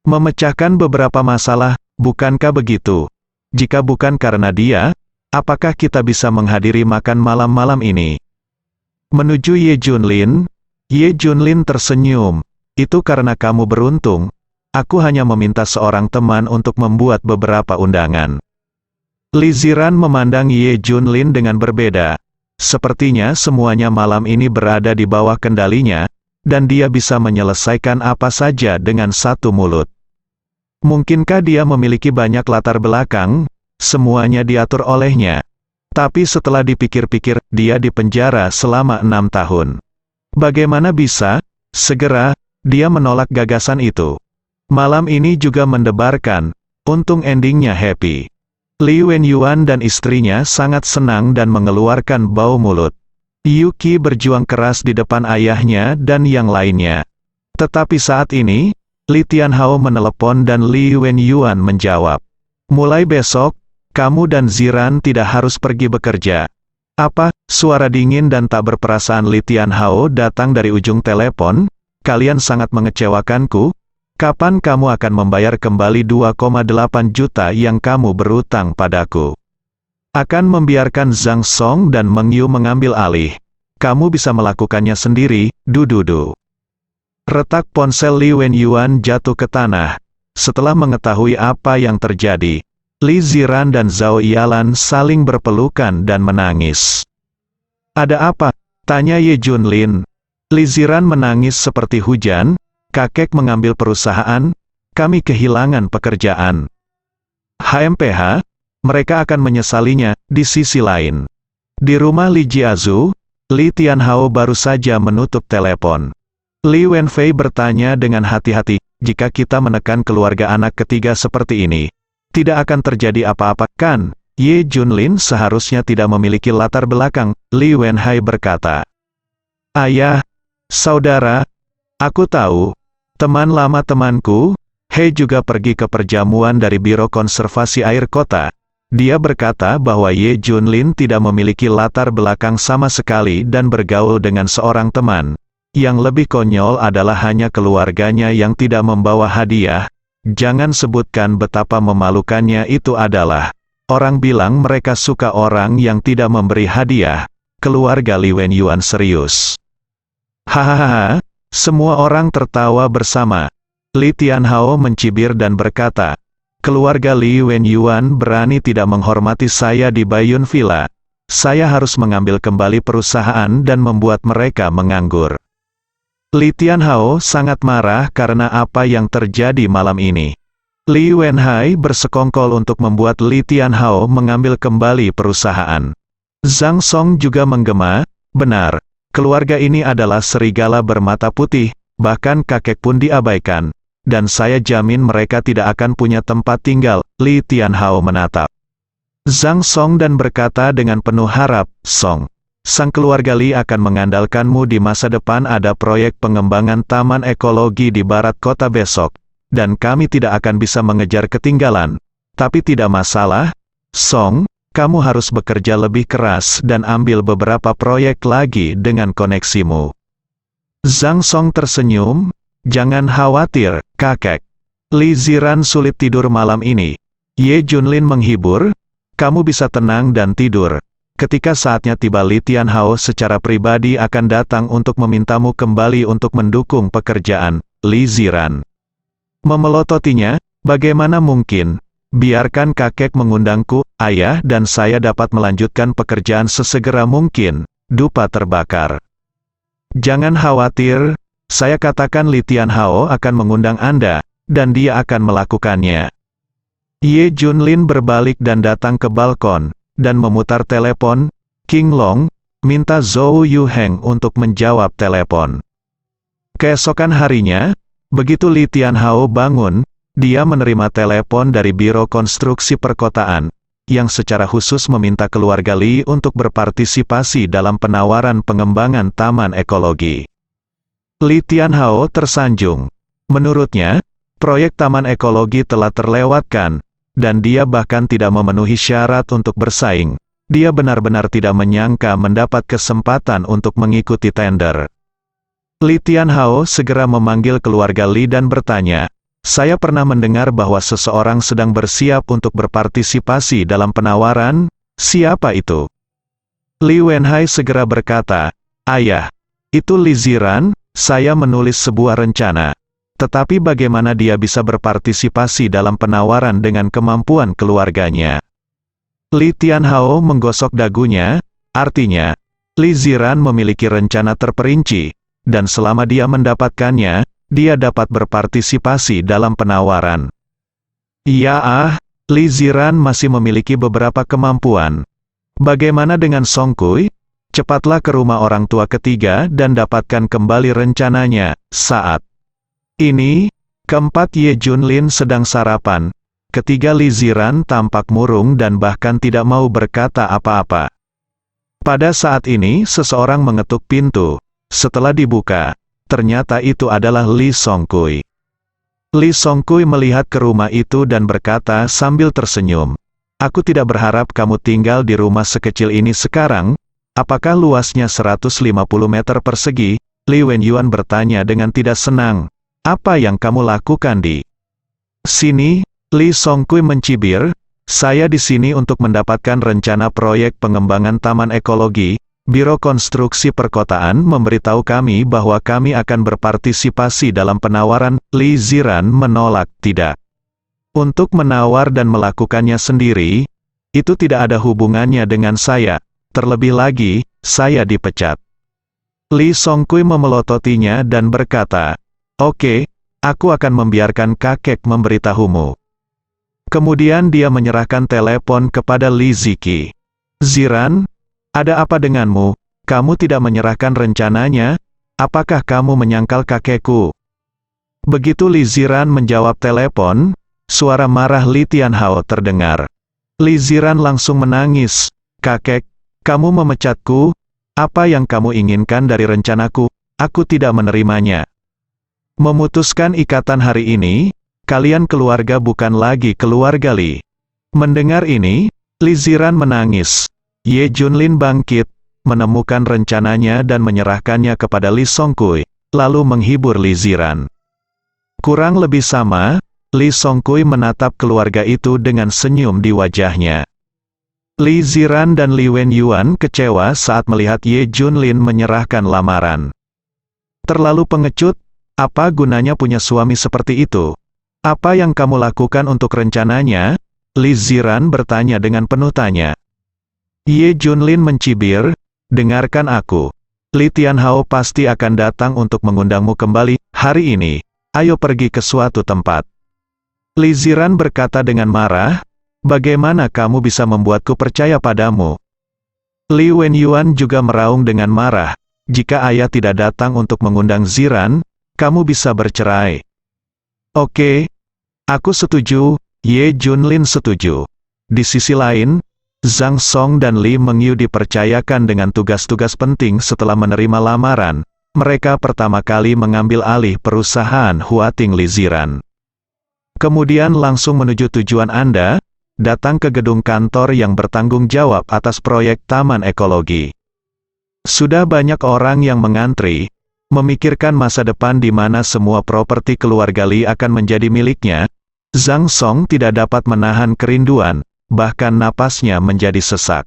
Memecahkan beberapa masalah, bukankah begitu? Jika bukan karena dia, apakah kita bisa menghadiri makan malam-malam ini? Menuju Ye Junlin tersenyum. "Itu karena kamu beruntung. Aku hanya meminta seorang teman untuk membuat beberapa undangan." Li Ziran memandang Ye Junlin dengan berbeda. Sepertinya semuanya malam ini berada di bawah kendalinya, dan dia bisa menyelesaikan apa saja dengan satu mulut. Mungkinkah dia memiliki banyak latar belakang? Semuanya diatur olehnya. Tapi setelah dipikir-pikir, dia dipenjara selama 6 tahun. Bagaimana bisa? Segera, dia menolak gagasan itu. Malam ini juga mendebarkan, untung endingnya happy. Li Wenyuan dan istrinya sangat senang dan mengeluarkan bau mulut. Yuki berjuang keras di depan ayahnya dan yang lainnya. Tetapi saat ini, Li Tianhao menelepon dan Li Wenyuan menjawab. Mulai besok, kamu dan Ziran tidak harus pergi bekerja. Apa? Suara dingin dan tak berperasaan Li Tianhao datang dari ujung telepon. Kalian sangat mengecewakanku. Kapan kamu akan membayar kembali 2,8 juta yang kamu berutang padaku? Akan membiarkan Zhang Song dan Meng Yu mengambil alih. Kamu bisa melakukannya sendiri, dududu. Retak ponsel Li Wenyuan jatuh ke tanah. Setelah mengetahui apa yang terjadi, Li Ziran dan Zhao Yalan saling berpelukan dan menangis. Ada apa? Tanya Ye Junlin. Li Ziran menangis seperti hujan. Kakek mengambil perusahaan, kami kehilangan pekerjaan. HMPH, mereka akan menyesalinya. Di sisi lain, di rumah Li Jiazu, Li Tianhao baru saja menutup telepon. Li Wenfei bertanya dengan hati-hati, jika kita menekan keluarga anak ketiga seperti ini, tidak akan terjadi apa-apa, kan? Ye Junlin seharusnya tidak memiliki latar belakang, Li Wenhai berkata. Ayah, saudara, aku tahu, teman lama temanku, He juga pergi ke perjamuan dari Biro Konservasi Air Kota. Dia berkata bahwa Ye Junlin tidak memiliki latar belakang sama sekali dan bergaul dengan seorang teman. Yang lebih konyol adalah hanya keluarganya yang tidak membawa hadiah. Jangan sebutkan betapa memalukannya itu adalah. Orang bilang mereka suka orang yang tidak memberi hadiah. Keluarga Li Wenyuan serius. Hahaha, semua orang tertawa bersama. Li Tianhao mencibir dan berkata, keluarga Li Wenyuan berani tidak menghormati saya di Bayun Villa. Saya harus mengambil kembali perusahaan dan membuat mereka menganggur. Li Tianhao sangat marah karena apa yang terjadi malam ini. Li Wenhai bersekongkol untuk membuat Li Tianhao mengambil kembali perusahaan. Zhang Song juga menggema, benar, keluarga ini adalah serigala bermata putih, bahkan kakek pun diabaikan. Dan saya jamin mereka tidak akan punya tempat tinggal. Li Tianhao menatap Zhang Song dan berkata dengan penuh harap, Song, sang keluarga Li akan mengandalkanmu di masa depan. Ada proyek pengembangan taman ekologi di barat kota besok, dan kami tidak akan bisa mengejar ketinggalan. Tapi tidak masalah, Song, kamu harus bekerja lebih keras dan ambil beberapa proyek lagi dengan koneksimu. Zhang Song tersenyum, jangan khawatir, kakek. Li Ziran sulit tidur malam ini. Ye Junlin menghibur, kamu bisa tenang dan tidur. Ketika saatnya tiba, Li Tianhao secara pribadi akan datang untuk memintamu kembali untuk mendukung pekerjaan. Li Ziran memelototinya, bagaimana mungkin? Biarkan kakek mengundangku, ayah dan saya dapat melanjutkan pekerjaan sesegera mungkin. Dupa terbakar. Jangan khawatir, saya katakan Li Tianhao akan mengundang Anda, dan dia akan melakukannya. Ye Junlin berbalik dan datang ke balkon, dan memutar telepon. King Long minta Zhou Yuheng untuk menjawab telepon. Keesokan harinya, begitu Li Tianhao bangun, dia menerima telepon dari Biro Konstruksi Perkotaan, yang secara khusus meminta keluarga Li untuk berpartisipasi dalam penawaran pengembangan taman ekologi. Li Tianhao tersanjung. Menurutnya, proyek taman ekologi telah terlewatkan, dan dia bahkan tidak memenuhi syarat untuk bersaing. Dia benar-benar tidak menyangka mendapat kesempatan untuk mengikuti tender. Li Tianhao segera memanggil keluarga Li dan bertanya, saya pernah mendengar bahwa seseorang sedang bersiap untuk berpartisipasi dalam penawaran, siapa itu? Li Wenhai segera berkata, ayah, itu Li Ziran, saya menulis sebuah rencana. Tetapi bagaimana dia bisa berpartisipasi dalam penawaran dengan kemampuan keluarganya? Li Tianhao menggosok dagunya, artinya, Li Ziran memiliki rencana terperinci, dan selama dia mendapatkannya, dia dapat berpartisipasi dalam penawaran. Li Ziran masih memiliki beberapa kemampuan. Bagaimana dengan Song Kui? cepatlah ke rumah orang tua ketiga dan dapatkan kembali rencananya. Saat ini, keempat Ye Junlin sedang sarapan. Ketiga Li Ziran tampak murung dan bahkan tidak mau berkata apa-apa. Pada saat ini seseorang mengetuk pintu. Setelah dibuka, ternyata itu adalah Li Songkui. Li Songkui melihat ke rumah itu dan berkata sambil tersenyum, "Aku tidak berharap kamu tinggal di rumah sekecil ini sekarang. Apakah luasnya 150 meter persegi?" Li Wenyuan bertanya dengan tidak senang. "Apa yang kamu lakukan di sini?" Li Songkui mencibir, "Saya di sini untuk mendapatkan rencana proyek pengembangan taman ekologi. Biro Konstruksi Perkotaan memberitahu kami bahwa kami akan berpartisipasi dalam penawaran." Li Ziran menolak, "Tidak. Untuk menawar dan melakukannya sendiri, itu tidak ada hubungannya dengan saya. Terlebih lagi, saya dipecat." Li Songkui memelototinya dan berkata, "Oke, aku akan membiarkan kakek memberitahumu." Kemudian dia menyerahkan telepon kepada Li Ziki. "Ziran, ada apa denganmu? Kamu tidak menyerahkan rencananya? Apakah kamu menyangkal kakekku?" Begitu Li Ziran menjawab telepon, suara marah Li Tianhao terdengar. Li Ziran langsung menangis. "Kakek, kamu memecatku? Apa yang kamu inginkan dari rencanaku? Aku tidak menerimanya." Memutuskan ikatan hari ini, kalian keluarga bukan lagi keluarga Li. Mendengar ini, Li Ziran menangis. Ye Junlin bangkit, menemukan rencananya dan menyerahkannya kepada Li Songkui, lalu menghibur Li Ziran. Kurang lebih sama, Li Songkui menatap keluarga itu dengan senyum di wajahnya. Li Ziran dan Li Wenyuan kecewa saat melihat Ye Junlin menyerahkan lamaran. "Terlalu pengecut, apa gunanya punya suami seperti itu? Apa yang kamu lakukan untuk rencananya?" Li Ziran bertanya dengan penuh tanya. Ye Junlin mencibir, "Dengarkan aku. Li Tianhao pasti akan datang untuk mengundangmu kembali hari ini. Ayo pergi ke suatu tempat." Li Ziran berkata dengan marah, "Bagaimana kamu bisa membuatku percaya padamu?" Li Wenyuan juga meraung dengan marah, "Jika ayah tidak datang untuk mengundang Ziran, kamu bisa bercerai." "Oke, aku setuju." Ye Junlin setuju. Di sisi lain, Zhang Song dan Li Mengyu dipercayakan dengan tugas-tugas penting setelah menerima lamaran. Mereka pertama kali mengambil alih perusahaan Huating Li Ziran. Kemudian langsung menuju tujuan Anda, datang ke gedung kantor yang bertanggung jawab atas proyek taman ekologi. Sudah banyak orang yang mengantri, memikirkan masa depan di mana semua properti keluarga Li akan menjadi miliknya. Zhang Song tidak dapat menahan kerinduan, bahkan napasnya menjadi sesak.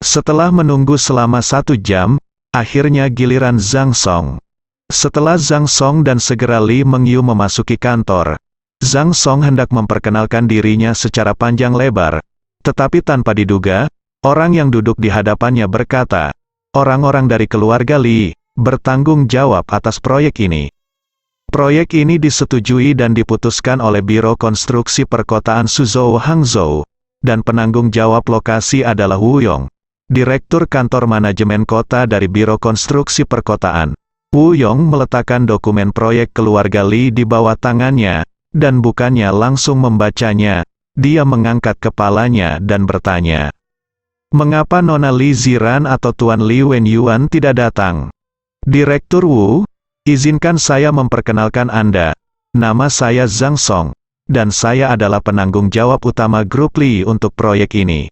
Setelah menunggu selama 1 jam, akhirnya giliran Zhang Song. Setelah Zhang Song dan segera Li Mengyu memasuki kantor, Zhang Song hendak memperkenalkan dirinya secara panjang lebar, tetapi tanpa diduga, orang yang duduk di hadapannya berkata, "Orang-orang dari keluarga Li bertanggung jawab atas proyek ini. Proyek ini disetujui dan diputuskan oleh Biro Konstruksi Perkotaan Suzhou Hangzhou, dan penanggung jawab lokasi adalah Wu Yong, Direktur Kantor Manajemen Kota dari Biro Konstruksi Perkotaan." Wu Yong meletakkan dokumen proyek keluarga Li di bawah tangannya, dan bukannya langsung membacanya, dia mengangkat kepalanya dan bertanya, "Mengapa Nona Li Ziran atau Tuan Li Wenyuan tidak datang?" "Direktur Wu, izinkan saya memperkenalkan Anda. Nama saya Zhang Song, dan saya adalah penanggung jawab utama grup Li untuk proyek ini.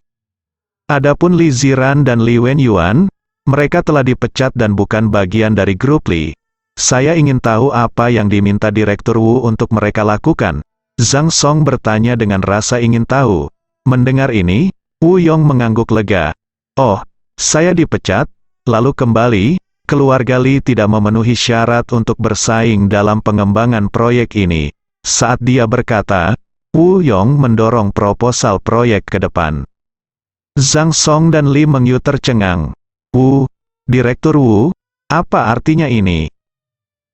Adapun Li Ziran dan Li Wenyuan, mereka telah dipecat dan bukan bagian dari grup Li. Saya ingin tahu apa yang diminta Direktur Wu untuk mereka lakukan." Zhang Song bertanya dengan rasa ingin tahu. Mendengar ini, Wu Yong mengangguk lega. "Oh, saya dipecat, lalu kembali. Keluarga Li tidak memenuhi syarat untuk bersaing dalam pengembangan proyek ini." Saat dia berkata, Wu Yong mendorong proposal proyek ke depan. Zhang Song dan Li Mengyu tercengang. Direktur Wu, apa artinya ini?"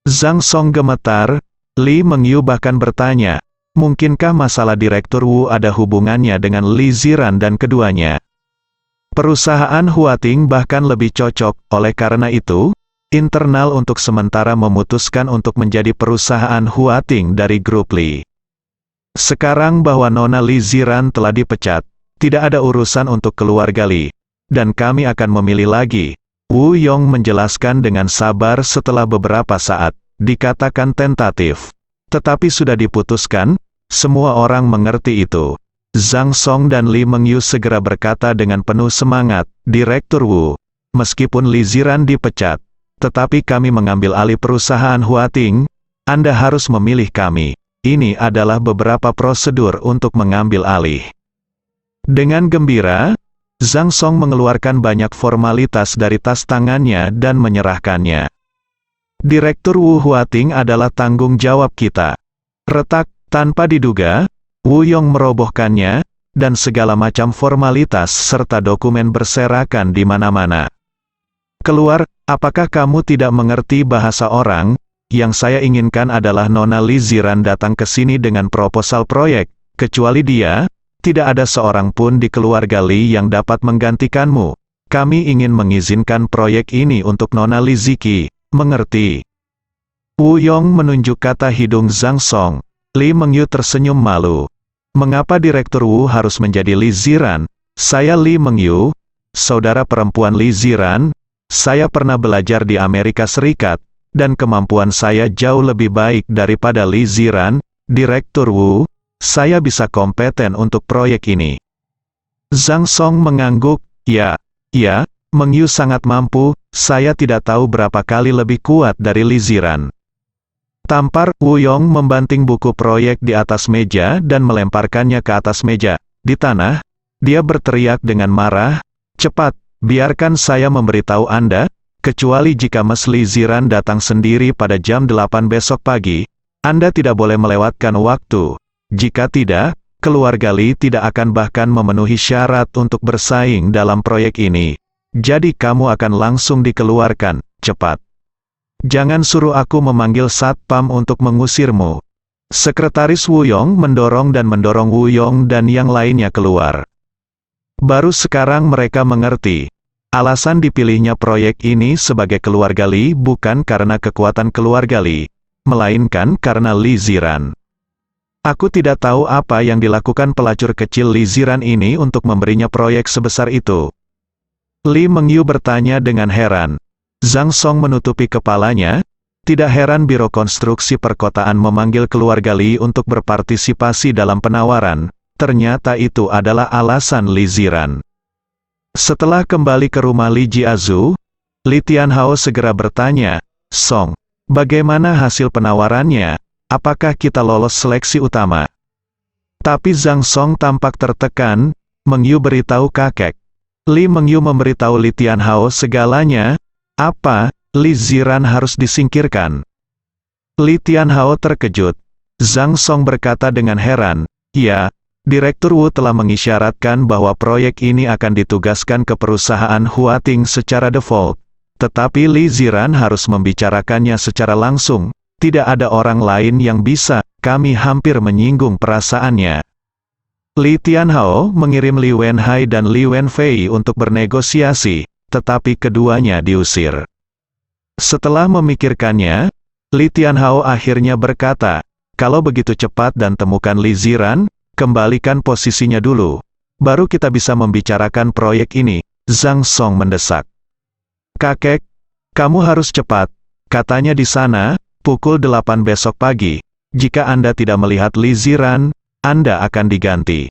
Zhang Song gemetar, Li Mengyu bahkan bertanya, "Mungkinkah masalah Direktur Wu ada hubungannya dengan Li Ziran dan keduanya?" Perusahaan Huating bahkan lebih cocok, oleh karena itu, internal untuk sementara memutuskan untuk menjadi perusahaan Huating dari grup Li. Sekarang bahwa Nona Li Ziran telah dipecat, tidak ada urusan untuk keluarga Li, dan kami akan memilih lagi. Wu Yong menjelaskan dengan sabar setelah beberapa saat, dikatakan tentatif. Tetapi sudah diputuskan, semua orang mengerti itu. Zhang Song dan Li Mengyu segera berkata dengan penuh semangat, Direktur Wu, meskipun Li Ziran dipecat, tetapi kami mengambil alih perusahaan Huating, Anda harus memilih kami. Ini adalah beberapa prosedur untuk mengambil alih. Dengan gembira, Zhang Song mengeluarkan banyak formalitas dari tas tangannya dan menyerahkannya. Direktur Wu Huating adalah tanggung jawab kita. Retak, tanpa diduga, Wu Yong merobohkannya, dan segala macam formalitas serta dokumen berserakan di mana-mana. Keluar, apakah kamu tidak mengerti bahasa orang? Yang saya inginkan adalah Nona Li Ziran datang ke sini dengan proposal proyek. Kecuali dia, tidak ada seorang pun di keluarga Li yang dapat menggantikanmu. Kami ingin mengizinkan proyek ini untuk Nona Li Ziki, mengerti? Wu Yong menunjuk kata hidung Zhang Song. Li Mengyu tersenyum malu. Mengapa Direktur Wu harus menjadi Li Ziran? Saya Li Mengyu, saudara perempuan Li Ziran. Saya pernah belajar di Amerika Serikat, dan kemampuan saya jauh lebih baik daripada Li Ziran. Direktur Wu, saya bisa kompeten untuk proyek ini. Zhang Song mengangguk, ya, Mengyu sangat mampu, saya tidak tahu berapa kali lebih kuat dari Li Ziran. Tampar, Wu Yong membanting buku proyek di atas meja dan melemparkannya ke atas meja. Di tanah, dia berteriak dengan marah, cepat, biarkan saya memberitahu Anda, kecuali jika Mas Li Ziran datang sendiri pada jam 8 besok pagi, Anda tidak boleh melewatkan waktu. Jika tidak, keluarga Li tidak akan bahkan memenuhi syarat untuk bersaing dalam proyek ini. Jadi kamu akan langsung dikeluarkan, cepat. Jangan suruh aku memanggil satpam untuk mengusirmu. Sekretaris Wu Yong mendorong Wu Yong dan yang lainnya keluar. Baru sekarang mereka mengerti. Alasan dipilihnya proyek ini sebagai keluarga Li bukan karena kekuatan keluarga Li, melainkan karena Li Ziran. Aku tidak tahu apa yang dilakukan pelacur kecil Li Ziran ini untuk memberinya proyek sebesar itu. Li Mengyu bertanya dengan heran. Zhang Song menutupi kepalanya. Tidak heran Biro Konstruksi Perkotaan memanggil keluarga Li untuk berpartisipasi dalam penawaran. Ternyata itu adalah alasan Li Ziran. Setelah kembali ke rumah Li Jiazu, Li Tianhao segera bertanya, Song, bagaimana hasil penawarannya? Apakah kita lolos seleksi utama? Tapi Zhang Song tampak tertekan. Mengyu beritahu kakek. Li Mengyu memberitahu Li Tianhao segalanya. Apa, Li Ziran harus disingkirkan? Li Tianhao terkejut. Zhang Song berkata dengan heran, ya, Direktur Wu telah mengisyaratkan bahwa proyek ini akan ditugaskan ke perusahaan Huating secara default. Tetapi Li Ziran harus membicarakannya secara langsung. Tidak ada orang lain yang bisa, kami hampir menyinggung perasaannya. Li Tianhao mengirim Li Wenhai dan Li Wenfei untuk bernegosiasi, tetapi keduanya diusir. Setelah memikirkannya, Li Tianhao akhirnya berkata, kalau begitu cepat dan temukan Li Ziran, kembalikan posisinya dulu. Baru kita bisa membicarakan proyek ini. Zhang Song mendesak. Kakek, kamu harus cepat, katanya di sana, pukul 8 besok pagi. Jika Anda tidak melihat Li Ziran, Anda akan diganti.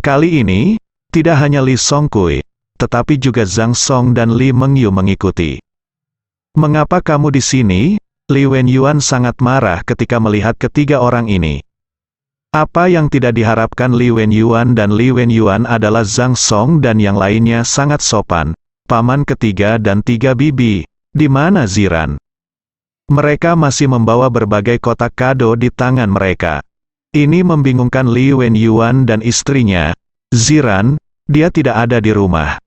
Kali ini, tidak hanya Li Songkui, tetapi juga Zhang Song dan Li Mengyu mengikuti. Mengapa kamu di sini? Li Wenyuan sangat marah ketika melihat ketiga orang ini. Apa yang tidak diharapkan Li Wenyuan dan Li Wenyuan adalah Zhang Song dan yang lainnya sangat sopan. Paman ketiga dan tiga bibi, di mana Ziran? Mereka masih membawa berbagai kotak kado di tangan mereka. Ini membingungkan Li Wenyuan dan istrinya. Ziran, dia tidak ada di rumah.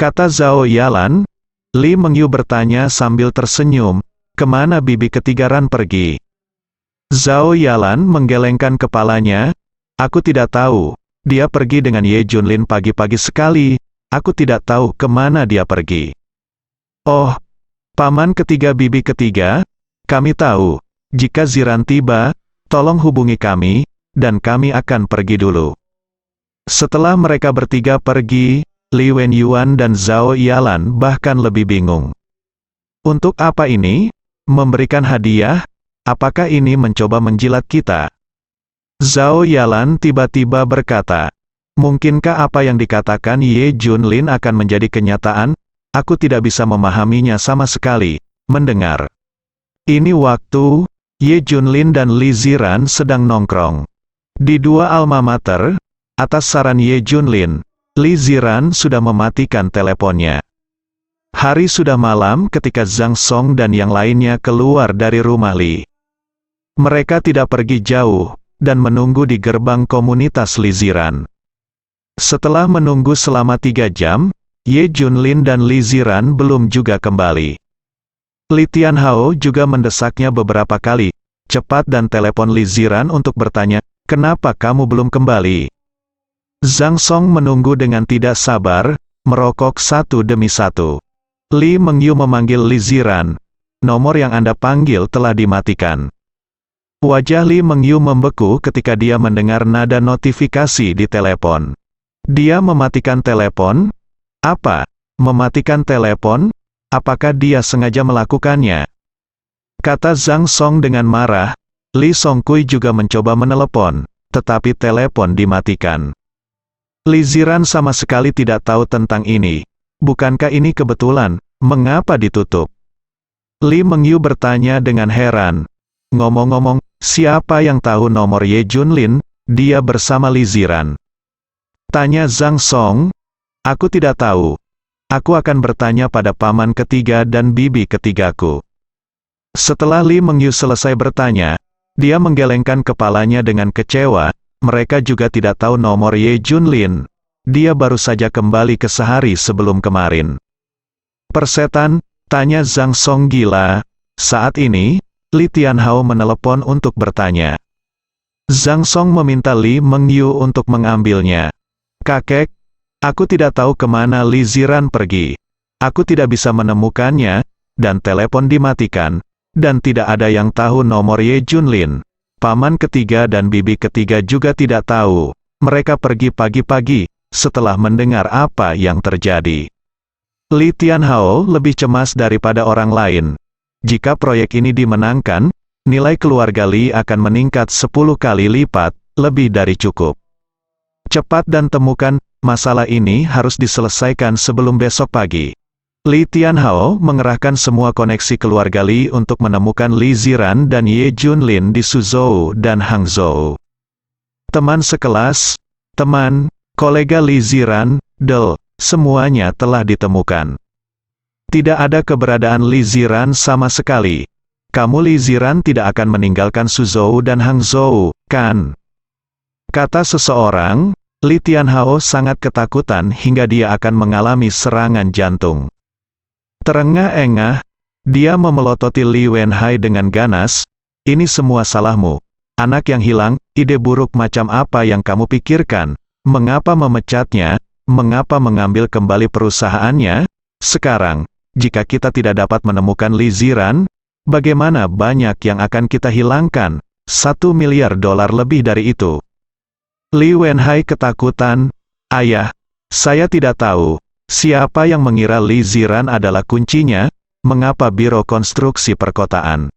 Kata Zhao Yalan. Li Mengyu bertanya sambil tersenyum, kemana bibi ketiga Ran pergi? Zhao Yalan menggelengkan kepalanya, aku tidak tahu, dia pergi dengan Ye Junlin pagi-pagi sekali. aku tidak tahu kemana dia pergi. Oh, paman ketiga bibi ketiga, kami tahu, jika Ziran tiba, tolong hubungi kami, dan kami akan pergi dulu. Setelah mereka bertiga pergi, Li Wenyuan dan Zhao Yalan bahkan lebih bingung. Untuk apa ini? Memberikan hadiah? Apakah ini mencoba menjilat kita? Zhao Yalan tiba-tiba berkata, mungkinkah apa yang dikatakan Ye Junlin akan menjadi kenyataan? Aku tidak bisa memahaminya sama sekali. Mendengar ini waktu, Ye Junlin dan Li Ziran sedang nongkrong di dua alma mater. Atas saran Ye Junlin, Li Ziran sudah mematikan teleponnya. Hari sudah malam ketika Zhang Song dan yang lainnya keluar dari rumah Li. Mereka tidak pergi jauh, dan menunggu di gerbang komunitas Li Ziran. Setelah menunggu selama 3 jam, Ye Junlin dan Li Ziran belum juga kembali. Li Tianhao juga mendesaknya beberapa kali, cepat dan telepon Li Ziran untuk bertanya, kenapa kamu belum kembali? Zhang Song menunggu dengan tidak sabar, merokok satu demi satu. Li Mengyu memanggil Li Ziran, nomor yang Anda panggil telah dimatikan. Wajah Li Mengyu membeku ketika dia mendengar nada notifikasi di telepon. Dia mematikan telepon? Apa? Mematikan telepon? Apakah dia sengaja melakukannya? Kata Zhang Song dengan marah. Li Songkui juga mencoba menelepon, tetapi telepon dimatikan. Li Ziran sama sekali tidak tahu tentang ini. Bukankah ini kebetulan? Mengapa ditutup? Li Mengyu bertanya dengan heran. Ngomong-ngomong, siapa yang tahu nomor Ye Junlin? Dia bersama Li Ziran. Tanya Zhang Song. Aku tidak tahu. Aku akan bertanya pada paman ketiga dan bibi ketigaku. Setelah Li Mengyu selesai bertanya, dia menggelengkan kepalanya dengan kecewa. Mereka juga tidak tahu nomor Ye Junlin. Dia baru saja kembali ke sehari sebelum kemarin. Persetan, tanya Zhang Song gila. Saat ini, Li Tianhao menelepon untuk bertanya. Zhang Song meminta Li Mengyu untuk mengambilnya. Kakek, aku tidak tahu kemana Li Ziran pergi. Aku tidak bisa menemukannya, dan telepon dimatikan, dan tidak ada yang tahu nomor Ye Junlin. Paman ketiga dan bibi ketiga juga tidak tahu. Mereka pergi pagi-pagi, setelah mendengar apa yang terjadi. Li Tianhao lebih cemas daripada orang lain. Jika proyek ini dimenangkan, nilai keluarga Li akan meningkat 10 kali lipat, lebih dari cukup. Cepat dan temukan, masalah ini harus diselesaikan sebelum besok pagi. Li Tianhao mengerahkan semua koneksi keluarga Li untuk menemukan Li Ziran dan Ye Junlin di Suzhou dan Hangzhou. Teman sekelas, teman, kolega Li Ziran, semuanya telah ditemukan. Tidak ada keberadaan Li Ziran sama sekali. Kamu Li Ziran tidak akan meninggalkan Suzhou dan Hangzhou, kan? Kata seseorang. Li Tianhao sangat ketakutan hingga dia akan mengalami serangan jantung. Terengah-engah, dia memelototi Li Wenhai dengan ganas. Ini semua salahmu. Anak yang hilang, ide buruk macam apa yang kamu pikirkan? Mengapa memecatnya? Mengapa mengambil kembali perusahaannya? Sekarang, jika kita tidak dapat menemukan Li Ziran, bagaimana banyak yang akan kita hilangkan? $1 miliar lebih dari itu. Li Wenhai ketakutan. Ayah, saya tidak tahu. Siapa yang mengira Li Ziran adalah kuncinya? Mengapa Biro Konstruksi Perkotaan?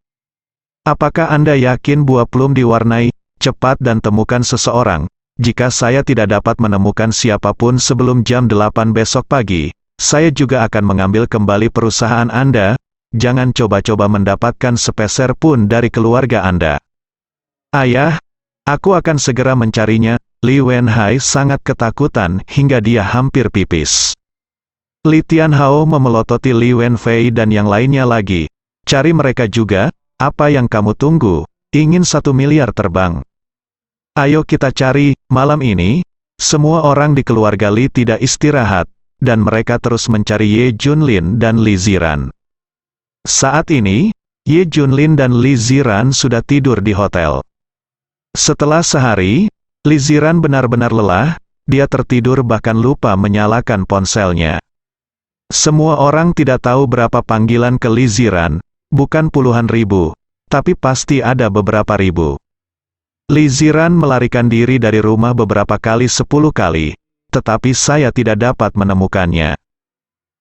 Apakah Anda yakin buah plum diwarnai? Cepat dan temukan seseorang. Jika saya tidak dapat menemukan siapapun sebelum jam 8 besok pagi, saya juga akan mengambil kembali perusahaan Anda. Jangan coba-coba mendapatkan sepeser pun dari keluarga Anda. Ayah, aku akan segera mencarinya. Li Wenhai sangat ketakutan hingga dia hampir pipis. Li Tianhao memelototi Li Wenfei dan yang lainnya lagi. Cari mereka juga. Apa yang kamu tunggu? Ingin 1 miliar terbang? Ayo kita cari. Malam ini, semua orang di keluarga Li tidak istirahat, dan mereka terus mencari Ye Junlin dan Li Ziran. Saat ini, Ye Junlin dan Li Ziran sudah tidur di hotel. Setelah sehari, Li Ziran benar-benar lelah. dia tertidur bahkan lupa menyalakan ponselnya. Semua orang tidak tahu berapa panggilan ke Li Ziran, bukan puluhan ribu, tapi pasti ada beberapa ribu. Li Ziran melarikan diri dari rumah beberapa kali 10 kali, tetapi saya tidak dapat menemukannya.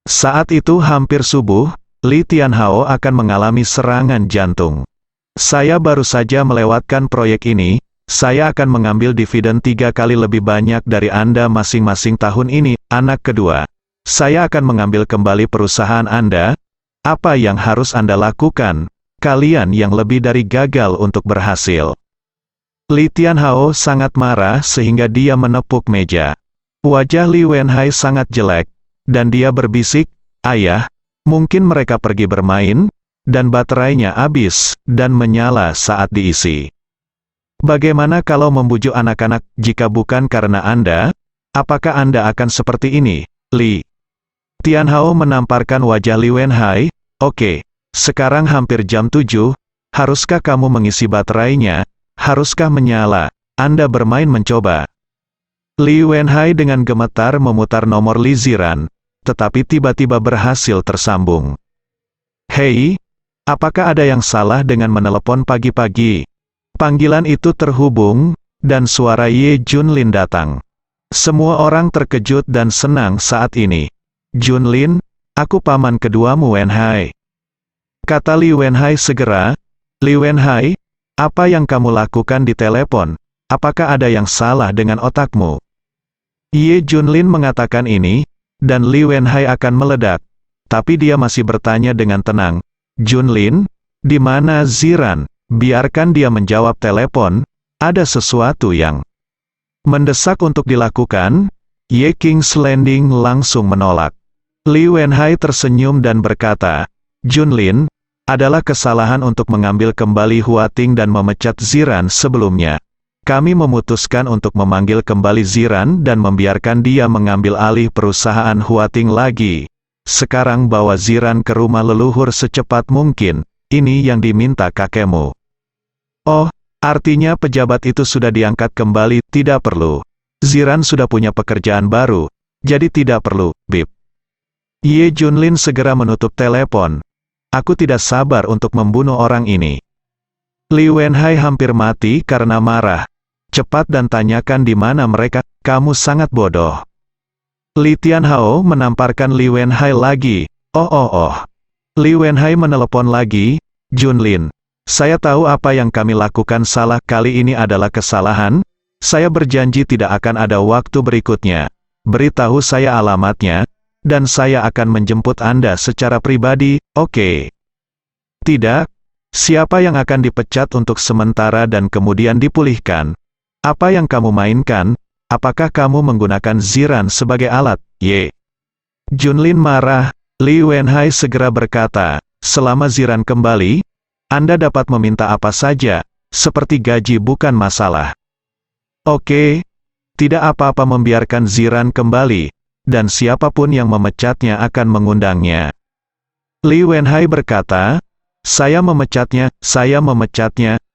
Saat itu hampir subuh, Li Tianhao akan mengalami serangan jantung. Saya baru saja melewatkan proyek ini, saya akan mengambil dividen 3 kali lebih banyak dari Anda masing-masing tahun ini, anak kedua. Saya akan mengambil kembali perusahaan Anda. Apa yang harus Anda lakukan? Kalian yang lebih dari gagal untuk berhasil. Li Tianhao sangat marah sehingga dia menepuk meja. Wajah Li Wenhai sangat jelek, dan dia berbisik, "Ayah, mungkin mereka pergi bermain, dan baterainya habis, dan menyala saat diisi. Bagaimana kalau membujuk anak-anak, jika bukan karena Anda? Apakah Anda akan seperti ini, Li?" Tianhao menamparkan wajah Li Wenhai. "Oke, sekarang hampir jam 7, haruskah kamu mengisi baterainya? Haruskah menyala? Anda bermain mencoba." Li Wenhai dengan gemetar memutar nomor Li Ziran, tetapi tiba-tiba berhasil tersambung. "Hei, apakah ada yang salah dengan menelepon pagi-pagi?" Panggilan itu terhubung, dan suara Ye Junlin datang. Semua orang terkejut dan senang saat ini. "Junlin, aku paman keduamu Wenhai," kata Li Wenhai segera. "Li Wenhai, apa yang kamu lakukan di telepon? Apakah ada yang salah dengan otakmu?" Ye Junlin mengatakan ini, dan Li Wenhai akan meledak. Tapi dia masih bertanya dengan tenang, "Junlin, di mana Ziran?" Biarkan dia menjawab telepon, ada sesuatu yang mendesak untuk dilakukan. Ye King's Landing langsung menolak. Li Wenhai tersenyum dan berkata, "Junlin, adalah kesalahan untuk mengambil kembali Huating dan memecat Ziran sebelumnya. Kami memutuskan untuk memanggil kembali Ziran dan membiarkan dia mengambil alih perusahaan Huating lagi. Sekarang bawa Ziran ke rumah leluhur secepat mungkin. Ini yang diminta kakekmu." "Oh, artinya pejabat itu sudah diangkat kembali." "Tidak perlu. Ziran sudah punya pekerjaan baru, jadi tidak perlu, Bib." Ye Junlin segera menutup telepon. "Aku tidak sabar untuk membunuh orang ini." Li Wenhai hampir mati karena marah. "Cepat dan tanyakan di mana mereka, kamu sangat bodoh." Li Tianhao menamparkan Li Wenhai lagi. Oh. Li Wenhai menelepon lagi, "Junlin, saya tahu apa yang kami lakukan salah, kali ini adalah kesalahan. Saya berjanji tidak akan ada waktu berikutnya. Beritahu saya alamatnya, dan saya akan menjemput Anda secara pribadi, oke?" "Tidak. Siapa yang akan dipecat untuk sementara dan kemudian dipulihkan? Apa yang kamu mainkan? Apakah kamu menggunakan Ziran sebagai alat, Ye?" Junlin marah. Li Wenhai segera berkata, "Selama Ziran kembali, Anda dapat meminta apa saja, seperti gaji bukan masalah." "Oke, tidak apa-apa membiarkan Ziran kembali, dan siapapun yang memecatnya akan mengundangnya." Li Wenhai berkata, saya memecatnya,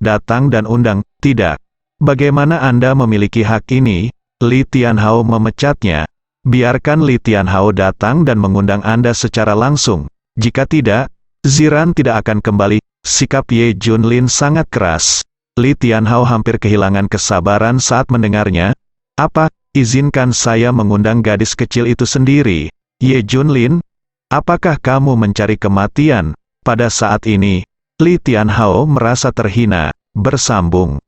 datang dan undang." "Tidak. Bagaimana Anda memiliki hak ini?" "Li Tianhao memecatnya. Biarkan Li Tianhao datang dan mengundang Anda secara langsung. Jika tidak, Ziran tidak akan kembali." Sikap Ye Junlin sangat keras. Li Tianhao hampir kehilangan kesabaran saat mendengarnya. "Apa, izinkan saya mengundang gadis kecil itu sendiri? Ye Junlin, apakah kamu mencari kematian?" Pada saat ini, Li Tianhao merasa terhina, bersambung.